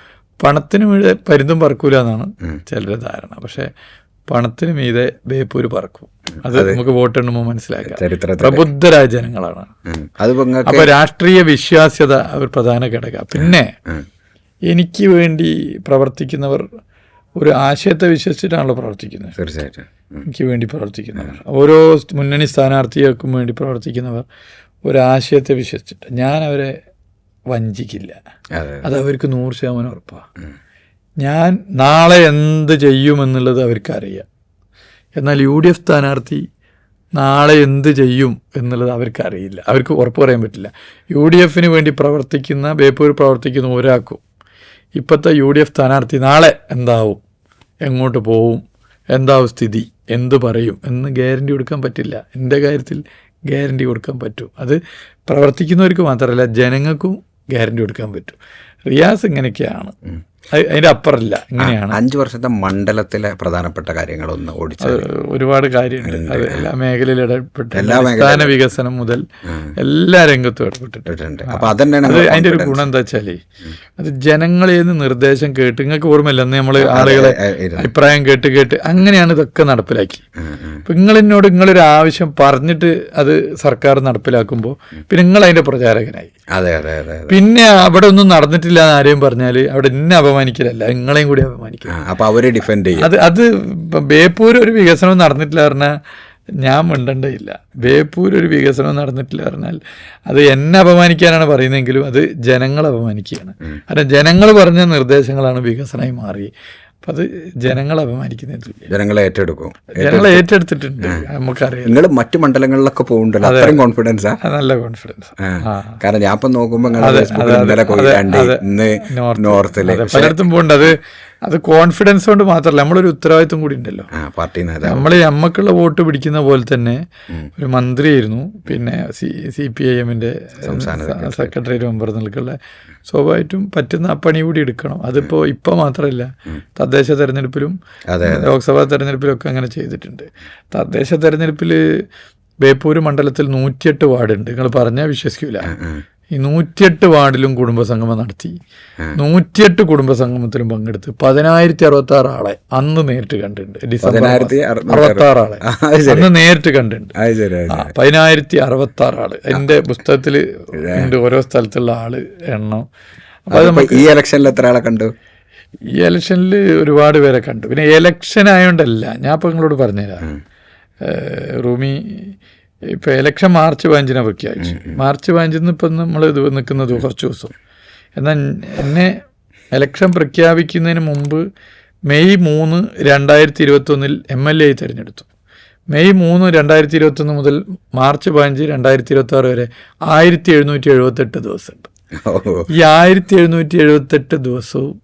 [SPEAKER 2] പണത്തിന് മീതെ പരുന്തും പറക്കൂല എന്നാണ് ചിലരുടെ ധാരണ. പക്ഷേ പണത്തിന് മീതെ ബേപ്പൂര് പറക്കും. അത് നമുക്ക് വോട്ടെണ്ണുമ്പോൾ മനസ്സിലാക്കാം. പ്രബുദ്ധരായ ജനങ്ങളാണ്. അപ്പൊ രാഷ്ട്രീയ വിശ്വാസ്യത ഒരു പ്രധാന ഘടക. പിന്നെ എനിക്ക് വേണ്ടി പ്രവർത്തിക്കുന്നവർ ഒരു ആശയത്തെ വിശ്വസിച്ചിട്ടാണല്ലോ പ്രവർത്തിക്കുന്നത്.
[SPEAKER 1] തീർച്ചയായിട്ടും
[SPEAKER 2] എനിക്ക് വേണ്ടി പ്രവർത്തിക്കുന്നവർ, ഓരോ മുന്നണി സ്ഥാനാർത്ഥികൾക്കും വേണ്ടി പ്രവർത്തിക്കുന്നവർ ഒരാശയത്തെ വിശ്വസിച്ചിട്ട് ഞാൻ അവരെ വഞ്ചിക്കില്ല. അത് അവർക്ക് 100% ഉറപ്പാണ്. ഞാൻ നാളെ എന്ത് ചെയ്യുമെന്നുള്ളത് അവർക്കറിയാം. എന്നാൽ UDF സ്ഥാനാർത്ഥി നാളെ എന്ത് ചെയ്യും എന്നുള്ളത് അവർക്കറിയില്ല, അവർക്ക് ഉറപ്പ് പറയാൻ പറ്റില്ല. UDFന് വേണ്ടി പ്രവർത്തിക്കുന്ന, ബേപ്പൂർ പ്രവർത്തിക്കുന്ന ഒരാൾക്കും ഇപ്പോഴത്തെ UDF സ്ഥാനാർത്ഥി നാളെ എന്താവും, എങ്ങോട്ട് പോവും, എന്താവും സ്ഥിതി, എന്ത് പറയും എന്ന് ഗ്യാരണ്ടി കൊടുക്കാൻ പറ്റില്ല. എൻ്റെ കാര്യത്തിൽ ഗ്യാരണ്ടി കൊടുക്കാൻ പറ്റും. അത് പ്രവർത്തിക്കുന്നവർക്ക് മാത്രമല്ല ജനങ്ങൾക്കും ഗ്യാരണ്ടി കൊടുക്കാൻ പറ്റും. റിയാസ് ഇങ്ങനെയൊക്കെയാണ്, അതിൻ്റെ അപ്പുറമില്ല. ഇങ്ങനെയാണ്
[SPEAKER 1] 5 വർഷത്തെ മണ്ഡലത്തിലെ പ്രധാനപ്പെട്ട കാര്യങ്ങളൊന്ന് ഓടിച്ചത്.
[SPEAKER 2] ഒരുപാട് കാര്യങ്ങളുണ്ട്. അത് എല്ലാ മേഖലയിലും ഇടപെട്ട്, അടിസ്ഥാന വികസനം മുതൽ എല്ലാ രംഗത്തും ഇടപെട്ടിട്ടുണ്ട്. അതിൻ്റെ ഒരു ഗുണം എന്താ വെച്ചാൽ അത് ജനങ്ങളിൽ നിന്ന് നിർദ്ദേശം കേട്ട്, നിങ്ങൾക്ക് ഓർമ്മയില്ല അന്ന് നമ്മൾ ആളുകളെ അഭിപ്രായം കേട്ട് അങ്ങനെയാണ് ഇതൊക്കെ നടപ്പിലാക്കി. അപ്പം നിങ്ങളൊരു ആവശ്യം പറഞ്ഞിട്ട് അത് സർക്കാർ നടപ്പിലാക്കുമ്പോൾ പിന്നെ നിങ്ങൾ അതിൻ്റെ പ്രചാരകനായി. പിന്നെ അവിടെ ഒന്നും നടന്നിട്ടില്ല എന്ന് ആരെയും പറഞ്ഞാൽ അവിടെ എന്നെ അപമാനിക്കലല്ല, നിങ്ങളെയും കൂടി അപമാനിക്കില്ല.
[SPEAKER 1] അപ്പോൾ അവരെ ഡിഫെൻഡ് ചെയ്യും.
[SPEAKER 2] അത് ബേപ്പൂർ ഒരു വികസനവും നടന്നിട്ടില്ല പറഞ്ഞാൽ ഞാൻ മിണ്ടണ്ടേയില്ല. ബേപ്പൂർ ഒരു വികസനവും നടന്നിട്ടില്ല പറഞ്ഞാൽ അത് എന്നെ അപമാനിക്കാനാണ് പറയുന്നതെങ്കിലും അത് ജനങ്ങളെ അപമാനിക്കുകയാണ്. കാരണം ജനങ്ങൾ പറഞ്ഞ നിർദ്ദേശങ്ങളാണ് വികസനമായി മാറി. അത് ജനങ്ങളെ അപമാനിക്കുന്നതില്ല.
[SPEAKER 1] ജനങ്ങളെ ഏറ്റെടുക്കും,
[SPEAKER 2] ജനങ്ങളെ ഏറ്റെടുത്തിട്ടുണ്ട്. നമുക്കറിയാം,
[SPEAKER 1] നിങ്ങൾ മറ്റു മണ്ഡലങ്ങളിലൊക്കെ പോകുന്നുണ്ടല്ലോ, അത്രയും കോൺഫിഡൻസാ?
[SPEAKER 2] നല്ല കോൺഫിഡൻസ്.
[SPEAKER 1] കാരണം ഞാൻ ഇപ്പം നോക്കുമ്പോൾ ഇന്നലെ കൊയിലാണ്ട്, ഇന്ന് നോർത്തില്
[SPEAKER 2] പലയിടത്തും പോകുന്നുണ്ട്. അത് കോൺഫിഡൻസ് കൊണ്ട് മാത്രമല്ല, നമ്മളൊരു ഉത്തരവാദിത്വം കൂടി ഉണ്ടല്ലോ.
[SPEAKER 1] പാർട്ടി
[SPEAKER 2] നമ്മൾ നമ്മക്കുള്ള വോട്ട് പിടിക്കുന്ന പോലെ തന്നെ ഒരു മന്ത്രിയായിരുന്നു, പിന്നെ CPIM-ന്റെ സെക്രട്ടറി മെമ്പർ നിൽക്കുള്ള, സ്വാഭാവികമായിട്ടും പറ്റുന്ന പണി കൂടി എടുക്കണം. അതിപ്പോൾ ഇപ്പം മാത്രമല്ല, തദ്ദേശ തെരഞ്ഞെടുപ്പിലും ലോക്സഭാ തെരഞ്ഞെടുപ്പിലൊക്കെ അങ്ങനെ ചെയ്തിട്ടുണ്ട്. തദ്ദേശ തെരഞ്ഞെടുപ്പിൽ ബേപ്പൂർ മണ്ഡലത്തിൽ 108 വാർഡുണ്ട്. നിങ്ങൾ പറഞ്ഞാൽ വിശ്വസിക്കില്ല. ഈ 108 വാർഡിലും കുടുംബസംഗമം നടത്തി. 108 കുടുംബസംഗമത്തിലും പങ്കെടുത്ത് 10,066 ആളെ അന്ന് നേരിട്ട് കണ്ടിട്ടുണ്ട്. ഡിസംബർ 66 ആളെ അന്ന് നേരിട്ട് കണ്ടിട്ടുണ്ട്. 10,066 ആള് എൻ്റെ പുസ്തകത്തിൽ ഉണ്ട്, ഓരോ സ്ഥലത്തുള്ള ആള് എണ്ണം.
[SPEAKER 1] അപ്പൊ ഈ ഇലക്ഷനിൽ എത്ര ആളെ കണ്ടു?
[SPEAKER 2] ഈ ഇലക്ഷനിൽ ഒരുപാട് പേരെ കണ്ടു. പിന്നെ ഇലക്ഷൻ ആയതുകൊണ്ടല്ല, ഞാൻ ഇപ്പം നിങ്ങളോട് പറഞ്ഞുതരാം. റൂമി ഇപ്പോൾ ഇലക്ഷൻ March 15 പ്രഖ്യാപിച്ചു. March 15 ഇപ്പം നമ്മൾ ഇത് നിൽക്കുന്നത് കുറച്ച് ദിവസം. എന്നാൽ എന്നെ ഇലക്ഷൻ പ്രഖ്യാപിക്കുന്നതിന് മുമ്പ് May 3, 2021 MLA തിരഞ്ഞെടുത്തു. May 3, 2021 മുതൽ March 15, 2026 വരെ 1778 ദിവസമുണ്ട്. ഈ 1778 ദിവസവും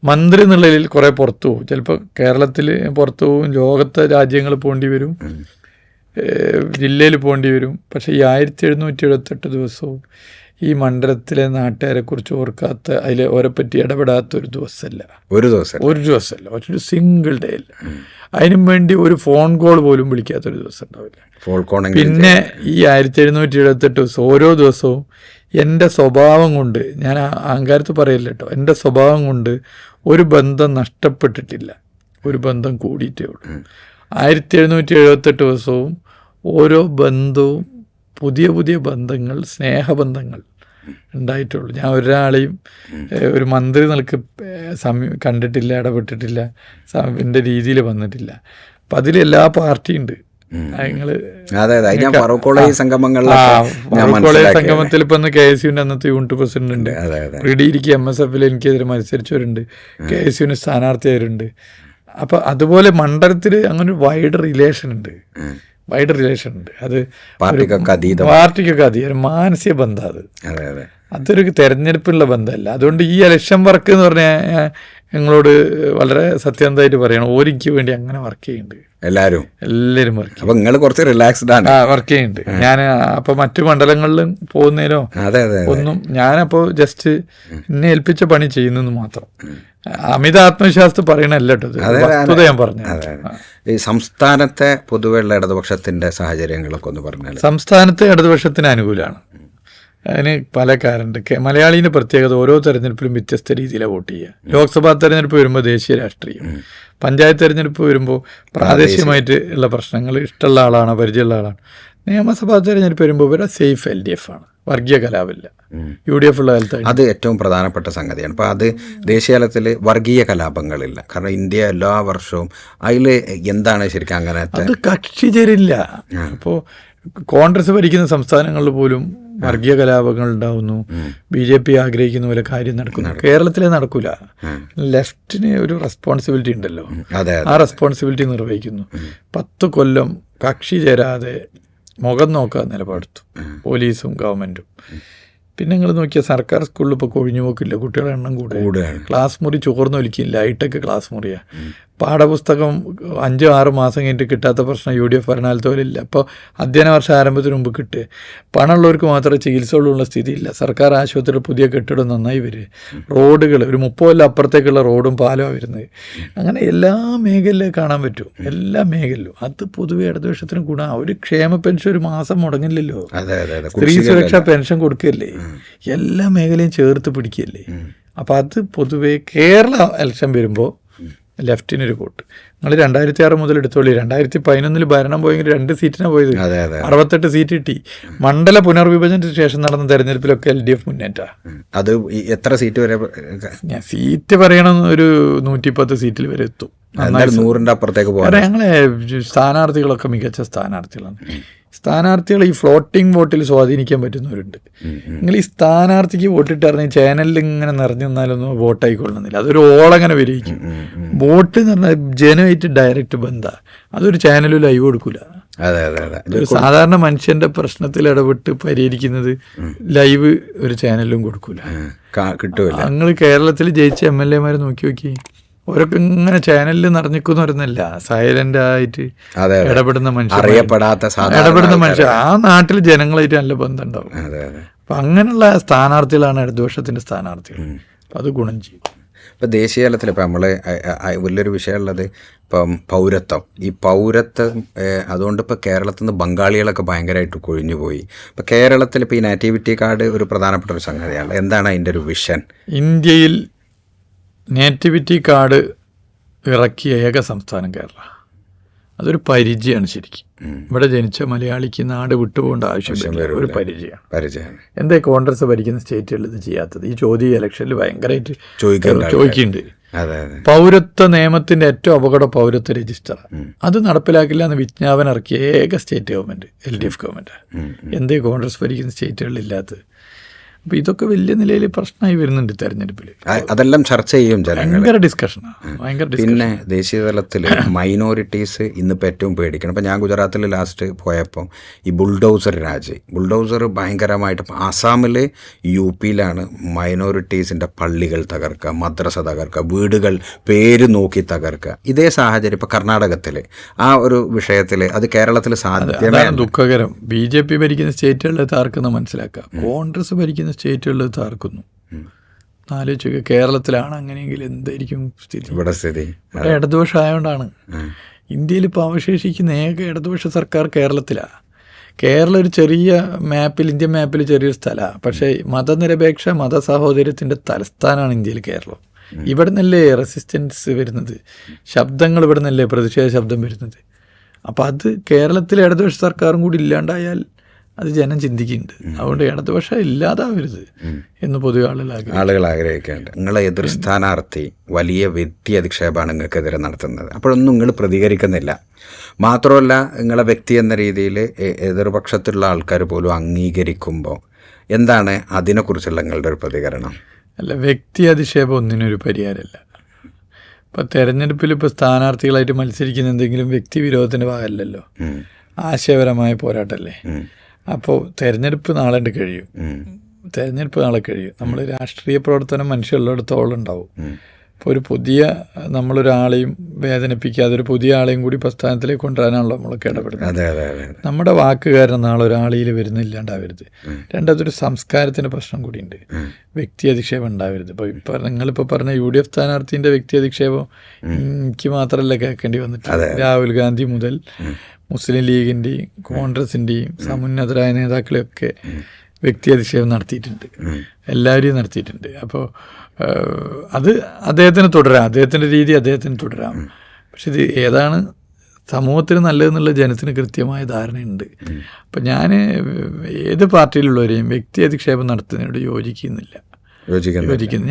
[SPEAKER 2] മന്ത്രി എന്നുള്ളതിൽ കുറേ പുറത്തു പോകും. ചിലപ്പോൾ കേരളത്തിൽ പുറത്തു പോകും, ലോകത്തെ രാജ്യങ്ങൾ പോകേണ്ടി വരും, ജില്ലയിൽ പോകേണ്ടി വരും. പക്ഷേ ഈ 1778 ദിവസവും ഈ മണ്ഡലത്തിലെ നാട്ടുകാരെക്കുറിച്ച് ഓർക്കാത്ത, അതിൽ ഓരെപ്പറ്റി ഇടപെടാത്ത ഒരു ദിവസമല്ല, ഒരു ദിവസമല്ല, ഒരു സിംഗിൾ ഡേ അല്ല. അതിനും വേണ്ടി ഒരു ഫോൺ കോൾ പോലും വിളിക്കാത്തൊരു ദിവസം ഉണ്ടാവില്ല. പിന്നെ ഈ 1778 ദിവസം ഓരോ ദിവസവും എൻ്റെ സ്വഭാവം കൊണ്ട്, ഞാൻ അഹങ്കാരത്ത് പറയില്ല കേട്ടോ, എൻ്റെ സ്വഭാവം കൊണ്ട് ഒരു ബന്ധം നഷ്ടപ്പെട്ടിട്ടില്ല, ഒരു ബന്ധം കൂടിയിട്ടേ ഉള്ളൂ. 1778 ദിവസവും ഓരോ ബന്ധവും പുതിയ പുതിയ ബന്ധങ്ങൾ, സ്നേഹബന്ധങ്ങൾ ഉണ്ടായിട്ടുള്ളൂ. ഞാൻ ഒരാളെയും ഒരു മന്ത്രി നിലക്ക് കണ്ടിട്ടില്ല, ഇടപെട്ടിട്ടില്ല, എൻ്റെ രീതിയിൽ വന്നിട്ടില്ല. അപ്പം അതിലെല്ലാ പാർട്ടിയുണ്ട്. സംഗമത്തിൽ ഇപ്പൊ KSUവിന്റെ അന്നത്തെ യൂണിറ്റ് പ്രസിഡന്റ് ഉണ്ട്, റെഡിയിരിക്ക് MSF-ൽ എനിക്കെതിരെ മത്സരിച്ചവരുണ്ട്, KSUവിന് സ്ഥാനാർത്ഥിയായവരുണ്ട്. അപ്പൊ അതുപോലെ മണ്ഡലത്തിൽ അങ്ങനെ ഒരു വൈഡ് റിലേഷൻ ഉണ്ട്. അത് പാർട്ടിക്കൊക്കെ അതീതം ഒരു മാനസിക ബന്ധം. അതൊരു തെരഞ്ഞെടുപ്പിനുള്ള ബന്ധമല്ല. അതുകൊണ്ട് ഈ ഇലക്ഷൻ വർക്ക് എന്ന് പറഞ്ഞാൽ ഞങ്ങളോട് വളരെ സത്യസന്ധമായിട്ട് പറയണം, ഓരിക്ക് വേണ്ടി അങ്ങനെ വർക്ക് ചെയ്യുന്നുണ്ട് എല്ലാവരും വർക്ക്.
[SPEAKER 1] അപ്പോൾ നിങ്ങൾ കുറച്ച് റിലാക്സ്ഡ് ആണ്.
[SPEAKER 2] വർക്ക് ചെയ്യുന്നുണ്ട്. ഞാൻ അപ്പോൾ മറ്റു മണ്ഡലങ്ങളിലും പോകുന്നതിനോ ഒന്നും, ഞാനപ്പോൾ ജസ്റ്റ് എന്നെ ഏൽപ്പിച്ച പണി ചെയ്യുന്നെന്ന് മാത്രം. അമിത ആത്മവിശ്വാസത്തിൽ പറയണല്ല കേട്ടോ, വസ്തുത ഞാൻ പറഞ്ഞു.
[SPEAKER 1] ഈ സംസ്ഥാനത്തെ പൊതുവെയുള്ള ഇടതുപക്ഷത്തിന്റെ സാഹചര്യങ്ങളൊക്കെ ഒന്ന് പറഞ്ഞാൽ.
[SPEAKER 2] സംസ്ഥാനത്തെ ഇടതുപക്ഷത്തിന് അനുകൂലമാണ്. അതിന് പല കാരണമുണ്ട്. മലയാളീൻ്റെ പ്രത്യേകത, ഓരോ തെരഞ്ഞെടുപ്പിലും വ്യത്യസ്ത രീതിയിലാണ് വോട്ട് ചെയ്യുക. ലോക്സഭാ തെരഞ്ഞെടുപ്പ് വരുമ്പോൾ ദേശീയ രാഷ്ട്രീയം, പഞ്ചായത്ത് തെരഞ്ഞെടുപ്പ് വരുമ്പോൾ പ്രാദേശികമായിട്ട് ഉള്ള പ്രശ്നങ്ങൾ ഇഷ്ടമുള്ള ആളാണ്, പരിചയമുള്ള ആളാണ്. നിയമസഭാ തെരഞ്ഞെടുപ്പ് വരുമ്പോൾ ഇവരെ സേഫ് LDF ആണ്, വർഗീയ കലാപമില്ല. UDF ഉള്ള കാലത്താണ്
[SPEAKER 1] അത് ഏറ്റവും പ്രധാനപ്പെട്ട സംഗതിയാണ്. അപ്പോൾ അത് ദേശീയ തലത്തിൽ വർഗീയ കലാപങ്ങളില്ല. കാരണം ഇന്ത്യ എല്ലാ വർഷവും അതിൽ എന്താണ് ശരിക്കും അങ്ങനെ
[SPEAKER 2] അത് കക്ഷി ചേരില്ല. അപ്പോൾ കോൺഗ്രസ് ഭരിക്കുന്ന സംസ്ഥാനങ്ങളിൽ പോലും വർഗീയ കലാപങ്ങൾ ഉണ്ടാവുന്നു. BJP ആഗ്രഹിക്കുന്ന പോലെ കാര്യം നടക്കുന്നു. കേരളത്തിലെ നടക്കൂല. ലെഫ്റ്റിന് ഒരു റെസ്പോൺസിബിലിറ്റി ഉണ്ടല്ലോ, ആ റെസ്പോൺസിബിലിറ്റി നിർവഹിക്കുന്നു. 10 കൊല്ലം കക്ഷി ചേരാതെ മുഖം നോക്കാൻ നിലപാടെടുത്തു പോലീസും ഗവൺമെൻറ്റും. പിന്നെ നിങ്ങൾ നോക്കിയാൽ സർക്കാർ സ്കൂളിൽ ഇപ്പോൾ കൊഴിഞ്ഞു പോക്കില്ല, കുട്ടികളുടെ എണ്ണം കൂടുതലാണ്. ക്ലാസ് മുറി ചോർന്നൊലിക്കില്ല, ഹൈടെക് ക്ലാസ് മുറിയാണ്. പാഠപുസ്തകം 5-6 മാസം കഴിഞ്ഞിട്ട് കിട്ടാത്ത പ്രശ്നം UDF ഭരണകാലത്ത് പോലും ഇല്ല. അപ്പോൾ അധ്യയന വർഷം ആരംഭത്തിന് മുമ്പ് കിട്ടുക. പണമുള്ളവർക്ക് മാത്രമേ ചികിത്സകളുള്ള സ്ഥിതിയില്ല. സർക്കാർ ആശുപത്രിയിൽ പുതിയ കെട്ടിടം നന്നായി വരും. റോഡുകൾ ഒരു 30 കൊല്ലം അപ്പുറത്തേക്കുള്ള റോഡും പാലമാണ് വരുന്നത്. അങ്ങനെ എല്ലാ മേഖലയിലും കാണാൻ പറ്റും, എല്ലാ മേഖലയിലും. അത് പൊതുവെ ഇടതുപക്ഷത്തിന് ഗുണം. ഒരു ക്ഷേമ പെൻഷൻ ഒരു മാസം മുടങ്ങില്ലല്ലോ, സ്ത്രീ സുരക്ഷാ പെൻഷൻ കൊടുക്കുകയല്ലേ, എല്ലാ മേഖലയും ചേർത്ത് പിടിക്കുകയല്ലേ. അപ്പം അത് പൊതുവെ കേരള ഇലക്ഷൻ വരുമ്പോൾ ലെഫ്റ്റിനൊരു വോട്ട്. നിങ്ങൾ 2006 മുതൽ എടുത്തോളി. 2011 ഭരണം പോയെങ്കിൽ 2 സീറ്റിനാണ് പോയത്, 68 സീറ്റ് കിട്ടി. മണ്ഡല പുനർവിഭജനത്തിന് ശേഷം നടന്ന തെരഞ്ഞെടുപ്പിലൊക്കെ LDF മുന്നേറ്റാണ്.
[SPEAKER 1] അത് എത്ര സീറ്റ് വരെ?
[SPEAKER 2] ഞാൻ സീറ്റ് പറയണം, ഒരു 110 സീറ്റിൽ വരെ എത്തും.
[SPEAKER 1] എന്തായാലും 100ന്റെ അപ്പുറത്തേക്ക് പോകാൻ.
[SPEAKER 2] കാരണം ഞങ്ങളെ സ്ഥാനാർത്ഥികളൊക്കെ മികച്ച സ്ഥാനാർത്ഥികളാണ്. സ്ഥാനാർത്ഥികൾ ഈ ഫ്ലോട്ടിംഗ് വോട്ടിൽ സ്വാധീനിക്കാൻ പറ്റുന്നവരുണ്ട്. നിങ്ങൾ ഈ സ്ഥാനാർത്ഥിക്ക് വോട്ടിട്ടിറങ്ങി ചാനലിൽ ഇങ്ങനെ നിറഞ്ഞു നിന്നാലൊന്നും വോട്ടായിക്കൊള്ളുന്നില്ല. അതൊരു ഓളങ്ങനെ വരികയും വോട്ട് എന്ന് പറഞ്ഞാൽ ജനമായിട്ട് ഡയറക്റ്റ് ബന്ധമാണ്. അതൊരു ചാനലും ലൈവ് കൊടുക്കൂല. ഒരു സാധാരണ മനുഷ്യന്റെ പ്രശ്നത്തിൽ ഇടപെട്ട് പരിഹരിക്കുന്നത് ലൈവ് ഒരു ചാനലിലും കൊടുക്കൂല,
[SPEAKER 1] കിട്ടൂല.
[SPEAKER 2] നിങ്ങൾ കേരളത്തിൽ ജയിച്ച MLA നോക്കി ഓരൊക്കെ ഇങ്ങനെ ചാനലിൽ നിറഞ്ഞിക്കുന്നവരൊന്നല്ല, സൈലന്റ് ആയിട്ട് ഇടപെടുന്ന മനുഷ്യർ, ഇടപെടുന്ന മനുഷ്യർ. ആ നാട്ടിൽ ജനങ്ങളായിട്ട് നല്ല ബന്ധം ഉണ്ടാവും. അപ്പൊ അങ്ങനെയുള്ള സ്ഥാനാർത്ഥികളാണ് ഇടതുപക്ഷത്തിന്റെ സ്ഥാനാർത്ഥികൾ. അപ്പൊ അത് ഗുണം ചെയ്യും.
[SPEAKER 1] ഇപ്പം ദേശീയ തലത്തിൽ ഇപ്പം നമ്മൾ വലിയൊരു വിഷയമുള്ളത് ഇപ്പം പൗരത്വം. ഈ പൗരത്വം അതുകൊണ്ട് ഇപ്പോൾ കേരളത്തിൽ നിന്ന് ബംഗാളികളൊക്കെ ഭയങ്കരമായിട്ട് കൊഴിഞ്ഞു പോയി. ഇപ്പം കേരളത്തിൽ ഇപ്പോൾ ഈ നേറ്റിവിറ്റി കാർഡ് ഒരു പ്രധാനപ്പെട്ട ഒരു സംഗതിയാണ്. എന്താണ് അതിൻ്റെ ഒരു വിഷൻ?
[SPEAKER 2] ഇന്ത്യയിൽ നേറ്റിവിറ്റി കാർഡ് ഇറക്കിയ ഏക സംസ്ഥാനം കേരള. അതൊരു പരിചയമാണ് ശരിക്കും. ഇവിടെ ജനിച്ച മലയാളിക്ക് നാട് വിട്ടുപോകേണ്ട ആവശ്യമില്ല, ഒരു പരിചയമാണ്. എന്താ കോൺഗ്രസ് ഭരിക്കുന്ന സ്റ്റേറ്റുകളിൽ ഇത് ചെയ്യാത്തത്? ഈ ചോദ്യം ഇലക്ഷനിൽ ഭയങ്കരമായിട്ട് ചോദിക്കുന്നുണ്ട്. പൗരത്വ നിയമത്തിന്റെ ഏറ്റവും അപകട പൗരത്വ രജിസ്റ്ററാണ്. അത് നടപ്പിലാക്കില്ല എന്ന് വിജ്ഞാപനം ഇറക്കിയ ഏക സ്റ്റേറ്റ് ഗവൺമെന്റ് LDF ഗവൺമെന്റ്. എന്തേ കോൺഗ്രസ് ഭരിക്കുന്ന സ്റ്റേറ്റുകളിൽ ഇല്ലാത്തത്? അപ്പോൾ ഇതൊക്കെ വലിയ നിലയിൽ പ്രശ്നമായി വരുന്നുണ്ട് തെരഞ്ഞെടുപ്പിൽ.
[SPEAKER 1] അതെല്ലാം ചർച്ച ചെയ്യും ജനങ്ങൾ.
[SPEAKER 2] ഭയങ്കര ഡിസ്കഷനാണ്.
[SPEAKER 1] പിന്നെ ദേശീയ തലത്തിൽ മൈനോറിറ്റീസ് ഇന്നിപ്പോൾ ഏറ്റവും പേടിക്കണം. ഇപ്പോൾ ഞാൻ ഗുജറാത്തിൽ ലാസ്റ്റ് പോയപ്പോൾ ഈ ബുൾഡോസർ ബുൾഡോസർ ഭയങ്കരമായിട്ട് ആസാമിൽ UPയിലാണ് മൈനോറിറ്റീസിൻ്റെ പള്ളികൾ തകർക്കുക, മദ്രസ തകർക്കുക, വീടുകൾ പേര് നോക്കി തകർക്കുക. ഇതേ സാഹചര്യം ഇപ്പോൾ കർണാടകത്തിൽ ആ ഒരു വിഷയത്തിൽ അത് കേരളത്തിൽ സാധ്യത
[SPEAKER 2] ദുഃഖകരം. BJP ഭരിക്കുന്ന സ്റ്റേറ്റുകളിൽ താർക്കുന്ന മനസ്സിലാക്കുക, കോൺഗ്രസ് ഭരിക്കുന്ന സ്റ്റേറ്റുകളിൽ താർക്കുന്നു. ആലോചിക്കുക, കേരളത്തിലാണ് അങ്ങനെയെങ്കിൽ എന്തായിരിക്കും സ്ഥിതി?
[SPEAKER 1] ഇവിടെ
[SPEAKER 2] ഇടതുപക്ഷം ആയതുകൊണ്ടാണ് ഇന്ത്യയിൽ ഇപ്പോൾ അവശേഷിക്കുന്ന ഏക ഇടതുപക്ഷ സർക്കാർ കേരളത്തിലാണ്. കേരളം ഒരു ചെറിയ മാപ്പിൽ, ഇന്ത്യൻ മാപ്പിൽ ചെറിയൊരു സ്ഥലമാണ്. പക്ഷേ മതനിരപേക്ഷ മതസഹോദര്യത്തിൻ്റെ തലസ്ഥാനമാണ് ഇന്ത്യയിൽ കേരളം. ഇവിടെ നിന്നല്ലേ റെസിസ്റ്റൻസ് വരുന്നത്, ശബ്ദങ്ങൾ ഇവിടെ നിന്നല്ലേ പ്രതിഷേധ ശബ്ദം വരുന്നത്. അപ്പോൾ അത് കേരളത്തിലെ ഇടതുപക്ഷ സർക്കാരും കൂടി ഇല്ലാണ്ടായാൽ അത് ജനം ചിന്തിക്കുന്നുണ്ട്. അതുകൊണ്ട് ഇടതുപക്ഷം ഇല്ലാതാവരുത് എന്ന് പൊതുവെ ആളുകൾ
[SPEAKER 1] ആഗ്രഹിക്കുന്നുണ്ട്. നിങ്ങളെ എതിർ സ്ഥാനാർത്ഥി വലിയ വ്യക്തി അധിക്ഷേപമാണ് നിങ്ങൾക്കെതിരെ നടത്തുന്നത്. അപ്പോഴൊന്നും നിങ്ങൾ പ്രതികരിക്കുന്നില്ല. മാത്രമല്ല, നിങ്ങളെ വ്യക്തി എന്ന രീതിയിൽ എതിർപക്ഷത്തുള്ള ആൾക്കാർ പോലും അംഗീകരിക്കുമ്പോൾ എന്താണ് അതിനെക്കുറിച്ചുള്ള നിങ്ങളുടെ ഒരു പ്രതികരണം?
[SPEAKER 2] അല്ല, വ്യക്തി അധിക്ഷേപം ഒന്നിനൊരു പരിഹാരമല്ല. ഇപ്പോൾ തെരഞ്ഞെടുപ്പിൽ ഇപ്പോൾ സ്ഥാനാർത്ഥികളായിട്ട് മത്സരിക്കുന്ന എന്തെങ്കിലും വ്യക്തി വിരോധത്തിൻ്റെ ഭാഗമല്ലല്ലോ, ആശയപരമായ പോരാട്ടമല്ലേ. അപ്പോൾ തെരഞ്ഞെടുപ്പ് നാളെ കഴിയും. നമ്മൾ രാഷ്ട്രീയ പ്രവർത്തനം മനുഷ്യരുള്ളിടത്തോളം ഉണ്ടാവും. ഇപ്പോൾ ഒരു പുതിയ നമ്മളൊരാളെയും വേദനിപ്പിക്കാതെ ഒരു പുതിയ ആളെയും കൂടി പ്രസ്ഥാനത്തിലേക്ക് കൊണ്ടുവരാനാണല്ലോ നമ്മളൊക്കെ ഇടപെടുന്നത്. നമ്മുടെ വാക്കുകാരൻ നാളെ ഒരാളിയിൽ വരുന്നില്ലാണ്ടാവരുത്. രണ്ടാമതൊരു സംസ്കാരത്തിൻ്റെ പ്രശ്നം കൂടിയുണ്ട്. വ്യക്തി അധിക്ഷേപം ഉണ്ടാവരുത്. ഇപ്പോൾ നിങ്ങളിപ്പോൾ പറഞ്ഞ UDF സ്ഥാനാർത്ഥീൻ്റെ വ്യക്തി അധിക്ഷേപം എനിക്ക് മാത്രമല്ല കേൾക്കേണ്ടി വന്നിട്ടുണ്ട്. രാഹുൽ ഗാന്ധി മുതൽ മുസ്ലിം ലീഗിൻ്റെയും കോൺഗ്രസിൻ്റെയും സമുന്നതരായ നേതാക്കളെയൊക്കെ വ്യക്തി അധിക്ഷേപം നടത്തിയിട്ടുണ്ട്, എല്ലാവരെയും നടത്തിയിട്ടുണ്ട്. അപ്പോൾ അത് അദ്ദേഹത്തിന് തുടരാം, അദ്ദേഹത്തിൻ്റെ രീതി അദ്ദേഹത്തിന് തുടരാം. പക്ഷെ ഇത് ഏതാണ് സമൂഹത്തിന് നല്ലതെന്നുള്ള ജനത്തിന് കൃത്യമായ ധാരണയുണ്ട്. അപ്പം ഞാൻ ഏത് പാർട്ടിയിലുള്ളവരെയും വ്യക്തി അധിക്ഷേപം നടത്തുന്നതിനോട് യോജിക്കുന്നില്ല.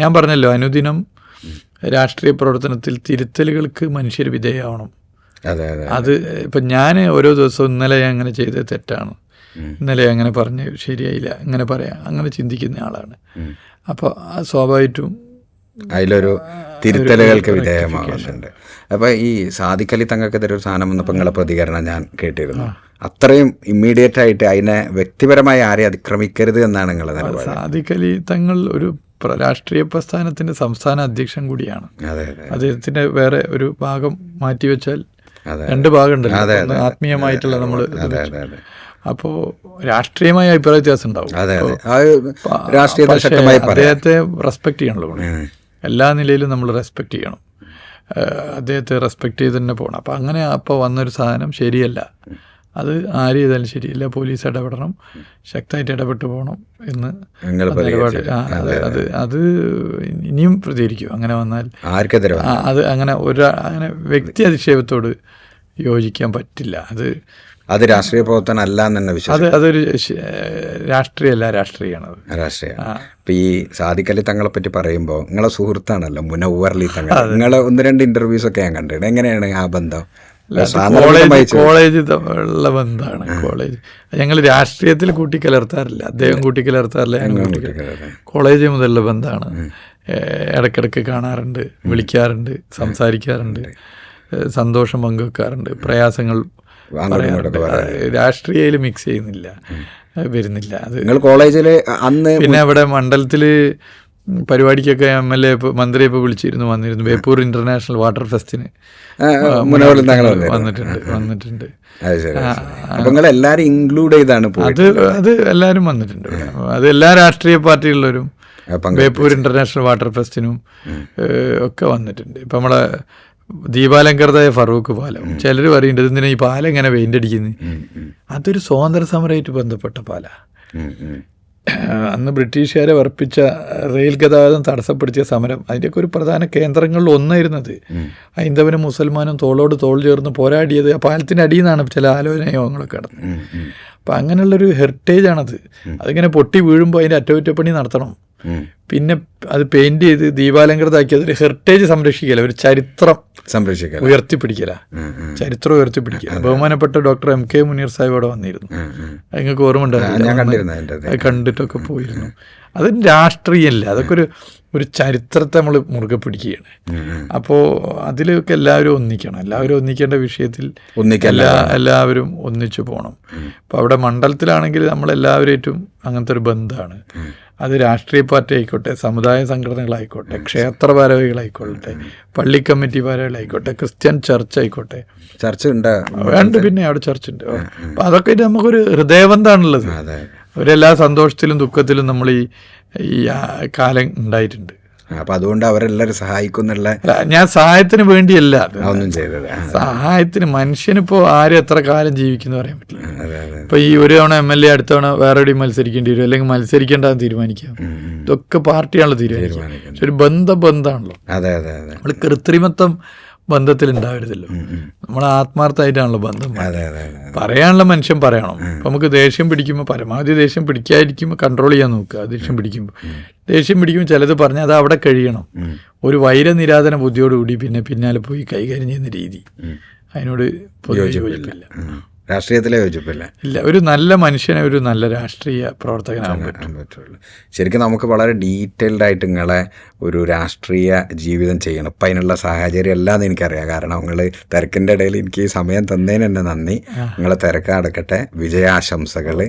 [SPEAKER 2] ഞാൻ പറഞ്ഞല്ലോ, അനുദിനം രാഷ്ട്രീയ പ്രവർത്തനത്തിൽ തിരുത്തലുകൾക്ക് മനുഷ്യർ വിധേയമാവണം. അത് ഇപ്പം ഞാൻ ഓരോ ദിവസവും ഇന്നലെ അങ്ങനെ ചെയ്തത് തെറ്റാണ്, ഇന്നലെ അങ്ങനെ പറഞ്ഞ് ശരിയായില്ല, അങ്ങനെ പറയാം, അങ്ങനെ ചിന്തിക്കുന്ന ആളാണ്. അപ്പോൾ സ്വാഭാവികമായിട്ടും
[SPEAKER 1] അതിലൊരു തിരുത്തലുകൾക്ക് വിധേയമാകുന്നുണ്ട്. അപ്പോൾ ഈ സാദിഖ് അലി തങ്ങൾക്കെതിരെ ഒരു സാധനം വന്നപ്പോൾ നിങ്ങളെ പ്രതികരണം ഞാൻ കേട്ടിരുന്നു. അത്രയും ഇമ്മീഡിയറ്റ് ആയിട്ട് അതിനെ വ്യക്തിപരമായി ആരെയും അതിക്രമിക്കരുത് എന്നാണ് നിങ്ങളുടെ നിലപാട്.
[SPEAKER 2] സാദിഖ് അലി തങ്ങൾ ഒരു രാഷ്ട്രീയ പ്രസ്ഥാനത്തിൻ്റെ സംസ്ഥാന അധ്യക്ഷൻ കൂടിയാണ്. അദ്ദേഹത്തിൻ്റെ വേറെ ഒരു ഭാഗം മാറ്റിവെച്ചാൽ രണ്ട് ഭാഗമുണ്ടല്ലോ, ആത്മീയമായിട്ടുള്ള നമ്മൾ. അപ്പോൾ രാഷ്ട്രീയമായ അഭിപ്രായ വ്യത്യാസം ഉണ്ടാവും. അദ്ദേഹത്തെ റെസ്പെക്ട് ചെയ്യണല്ലോ, എല്ലാ നിലയിലും നമ്മൾ റെസ്പെക്ട് ചെയ്യണം. അദ്ദേഹത്തെ റെസ്പെക്ട് ചെയ്ത് തന്നെ പോകണം. അപ്പോൾ അങ്ങനെ അപ്പോൾ വന്നൊരു സാധനം ശരിയല്ല, അത് ആര് ചെയ്താലും ശരിയല്ല, പോലീസ് ഇടപെടണം, ശക്തമായിട്ട് ഇടപെട്ട് പോകണം എന്ന് നിലപാട്. അത് ഇനിയും പ്രതികരിക്കും അങ്ങനെ വന്നാൽ. അത് അങ്ങനെ അങ്ങനെ വ്യക്തി അധിക്ഷേപത്തോട് യോജിക്കാൻ പറ്റില്ല.
[SPEAKER 1] അത് രാഷ്ട്രീയ പ്രവർത്തനം അല്ല എന്ന് തന്നെ വിശ്വസിക്കുന്നു.
[SPEAKER 2] അതൊരു രാഷ്ട്രീയമല്ല, രാഷ്ട്രീയമാണത്.
[SPEAKER 1] രാഷ്ട്രീയ. ഇപ്പം ഈ സാദിഖ് അലി തങ്ങളെ പറ്റി പറയുമ്പോൾ നിങ്ങളെ സുഹൃത്താണല്ലോ മുനവ്വർ അലി തങ്ങൾ. നിങ്ങളെ 1-2 ഇന്റർവ്യൂസ് ഒക്കെ ഞാൻ കണ്ടിട്ടുണ്ട്. എങ്ങനെയാണ് ആ ബന്ധം?
[SPEAKER 2] കോളേജ് ഉള്ള ബന്ധമാണ്. കോളേജ് ഞങ്ങൾ രാഷ്ട്രീയത്തിൽ കൂട്ടിക്കലർത്താറില്ല, അദ്ദേഹം കൂട്ടിക്കലർത്താറില്ല, കോളേജ് മുതലുള്ള ബന്ധമാണ്. ഇടയ്ക്കിടയ്ക്ക് കാണാറുണ്ട്, വിളിക്കാറുണ്ട്, സംസാരിക്കാറുണ്ട്, സന്തോഷം പങ്കുവെക്കാറുണ്ട്, പ്രയാസങ്ങൾ പറയാറുണ്ട്. രാഷ്ട്രീയയിൽ മിക്സ് ചെയ്യുന്നില്ല, വരുന്നില്ല. അത്
[SPEAKER 1] നിങ്ങൾ കോളേജിൽ അന്ന്
[SPEAKER 2] പിന്നെ അവിടെ മണ്ഡലത്തിൽ പരിപാടിക്കൊക്കെ MLA മന്ത്രി ഇപ്പോൾ വന്നിരുന്നു. ബേപ്പൂർ ഇന്റർനാഷണൽ വാട്ടർ ഫെസ്റ്റിന് വന്നിട്ടുണ്ട്.
[SPEAKER 1] എല്ലാരും ഇൻക്ലൂഡ് ചെയ്താണ്
[SPEAKER 2] അത് എല്ലാവരും വന്നിട്ടുണ്ട്. അത് എല്ലാ രാഷ്ട്രീയ പാർട്ടികളിലും ബേപ്പൂർ ഇന്റർനാഷണൽ വാട്ടർ ഫെസ്റ്റിനും ഒക്കെ വന്നിട്ടുണ്ട്. ഇപ്പം നമ്മളെ ദീപാലങ്കൃതായ ഫറൂഖ് പാലം, ചിലർ പറയുന്നുണ്ട് എന്തിനാ ഈ പാലം ഇങ്ങനെ പെയിന്റ് അടിക്കുന്നത്. അതൊരു സ്വാതന്ത്ര്യ സമരമായിട്ട് ബന്ധപ്പെട്ട പാലാണ്. അന്ന് ബ്രിട്ടീഷുകാരെ വർപ്പിച്ച റെയിൽ ഗതാഗതം തടസ്സപ്പെടുത്തിയ സമരം, അതിൻ്റെയൊക്കെ ഒരു പ്രധാന കേന്ദ്രങ്ങളിൽ ഒന്നായിരുന്നത്. ഹൈന്ദവനും മുസൽമാനും തോളോട് തോൾ ചേർന്ന് പോരാടിയത് ആ പാലത്തിൻ്റെ അടിയിൽ നിന്നാണ് ചില ആലോചനയോഗങ്ങളൊക്കെ നടന്നത്. അപ്പം അങ്ങനെയുള്ളൊരു ഹെറിറ്റേജാണത്. അതിങ്ങനെ പൊട്ടി വീഴുമ്പോൾ അതിൻ്റെ അറ്റകുറ്റപ്പണി നടത്തണം. പിന്നെ അത് പെയിന്റ് ചെയ്ത് ദീപാലങ്കൃതാക്കി അതൊരു ഹെറിറ്റേജ് സംരക്ഷിക്കല, ഒരു ചരിത്രം ഉയർത്തിപ്പിടിക്കല, ചരിത്രം ഉയർത്തിപ്പിടിക്കുക. ബഹുമാനപ്പെട്ട ഡോക്ടർ MK മുനീർ സാഹിബ് അവിടെ വന്നിരുന്നു. നിങ്ങൾക്ക് ഓർമ്മ ഉണ്ടായിരുന്നു, കണ്ടിട്ടൊക്കെ പോയിരുന്നു. അത് രാഷ്ട്രീയമല്ല, അതൊക്കെ ഒരു ചരിത്രത്തെ നമ്മൾ മുറുകെ പിടിക്കുകയാണ്. അപ്പോൾ അതിലൊക്കെ എല്ലാവരും ഒന്നിക്കണം. എല്ലാവരും ഒന്നിക്കേണ്ട വിഷയത്തിൽ എല്ലാവരും ഒന്നിച്ചു പോകണം. അപ്പോൾ അവിടെ മണ്ഡലത്തിലാണെങ്കിൽ നമ്മളെല്ലാവരായിട്ടും അങ്ങനത്തെ ഒരു ബന്ധമാണ്. അത് രാഷ്ട്രീയ പാർട്ടി ആയിക്കോട്ടെ, സമുദായ സംഘടനകളായിക്കോട്ടെ, ക്ഷേത്ര ഭാരവാഹികളായിക്കോട്ടെ, പള്ളി കമ്മിറ്റി ഭാരവാഹികളായിക്കോട്ടെ, ക്രിസ്ത്യൻ ചർച്ച് ആയിക്കോട്ടെ,
[SPEAKER 1] ചർച്ച ഉണ്ട്.
[SPEAKER 2] പിന്നെ അവിടെ ചർച്ച ഉണ്ട്. അപ്പം അതൊക്കെ നമുക്കൊരു ഹൃദയബന്ധമാണുള്ളത്. അവരെല്ലാ സന്തോഷത്തിലും ദുഃഖത്തിലും നമ്മൾ ഈ കാലം ഉണ്ടായിട്ടുണ്ട്.
[SPEAKER 1] അപ്പം അതുകൊണ്ട് അവരെല്ലാവരും സഹായിക്കുന്നുള്ള.
[SPEAKER 2] ഞാൻ സഹായത്തിന് വേണ്ടിയല്ല
[SPEAKER 1] ഒന്നും ചെയ്തത്.
[SPEAKER 2] സഹായത്തിന് മനുഷ്യനിപ്പോൾ ആരും എത്ര കാലം ജീവിക്കുന്നു പറയാൻ പറ്റില്ല. ഇപ്പൊ ഈ ഒരു തവണ MLA അടുത്ത തവണ വേറെ എവിടെയും മത്സരിക്കേണ്ടി വരും, അല്ലെങ്കിൽ മത്സരിക്കേണ്ടെന്ന് തീരുമാനിക്കാം. ഇതൊക്കെ പാർട്ടിയാണല്ലോ തീരുമാനിക്കുക. പക്ഷെ ഒരു ബന്ധമാണല്ലോ. നമ്മൾ കൃത്രിമത്വം ബന്ധത്തിൽ ഉണ്ടാവരുതല്ലോ. നമ്മൾ ആത്മാർത്ഥമായിട്ടാണല്ലോ ബന്ധം. പറയാനുള്ള മനുഷ്യൻ പറയണം. അപ്പം നമുക്ക് ദേഷ്യം പിടിക്കുമ്പോൾ പരമാവധി ദേഷ്യം പിടിക്കാതിരിക്കുമ്പോൾ കൺട്രോൾ ചെയ്യാൻ നോക്കുക. ദേഷ്യം പിടിക്കുമ്പോൾ ചിലത് പറഞ്ഞാൽ അത് അവിടെ കഴിയണം. ഒരു വൈരനിരാധന ബുദ്ധിയോടുകൂടി പിന്നാലെ പോയി കൈകാര്യം ചെയ്യുന്ന രീതി അതിനോട് പൊതുവെ യോജിപ്പില്ല.
[SPEAKER 1] രാഷ്ട്രീയത്തിലെ യോജിപ്പില്ല.
[SPEAKER 2] ഇല്ല, ഒരു നല്ല മനുഷ്യനെ ഒരു നല്ല രാഷ്ട്രീയ പ്രവർത്തകനാകാൻ
[SPEAKER 1] പറ്റുള്ളൂ. ശരിക്കും നമുക്ക് വളരെ ഡീറ്റെയിൽഡ് ആയിട്ട് നിങ്ങളെ ഒരു രാഷ്ട്രീയ ജീവിതം ചെയ്യണം. ഇപ്പം അതിനുള്ള സാഹചര്യം അല്ലാന്ന് എനിക്കറിയാം. കാരണം നിങ്ങൾ തിരക്കിൻ്റെ ഇടയിൽ എനിക്ക് ഈ സമയം തന്നതിന് തന്നെ നന്ദി. നിങ്ങളെ തിരക്ക് അടക്കട്ടെ. വിജയാശംസകൾ.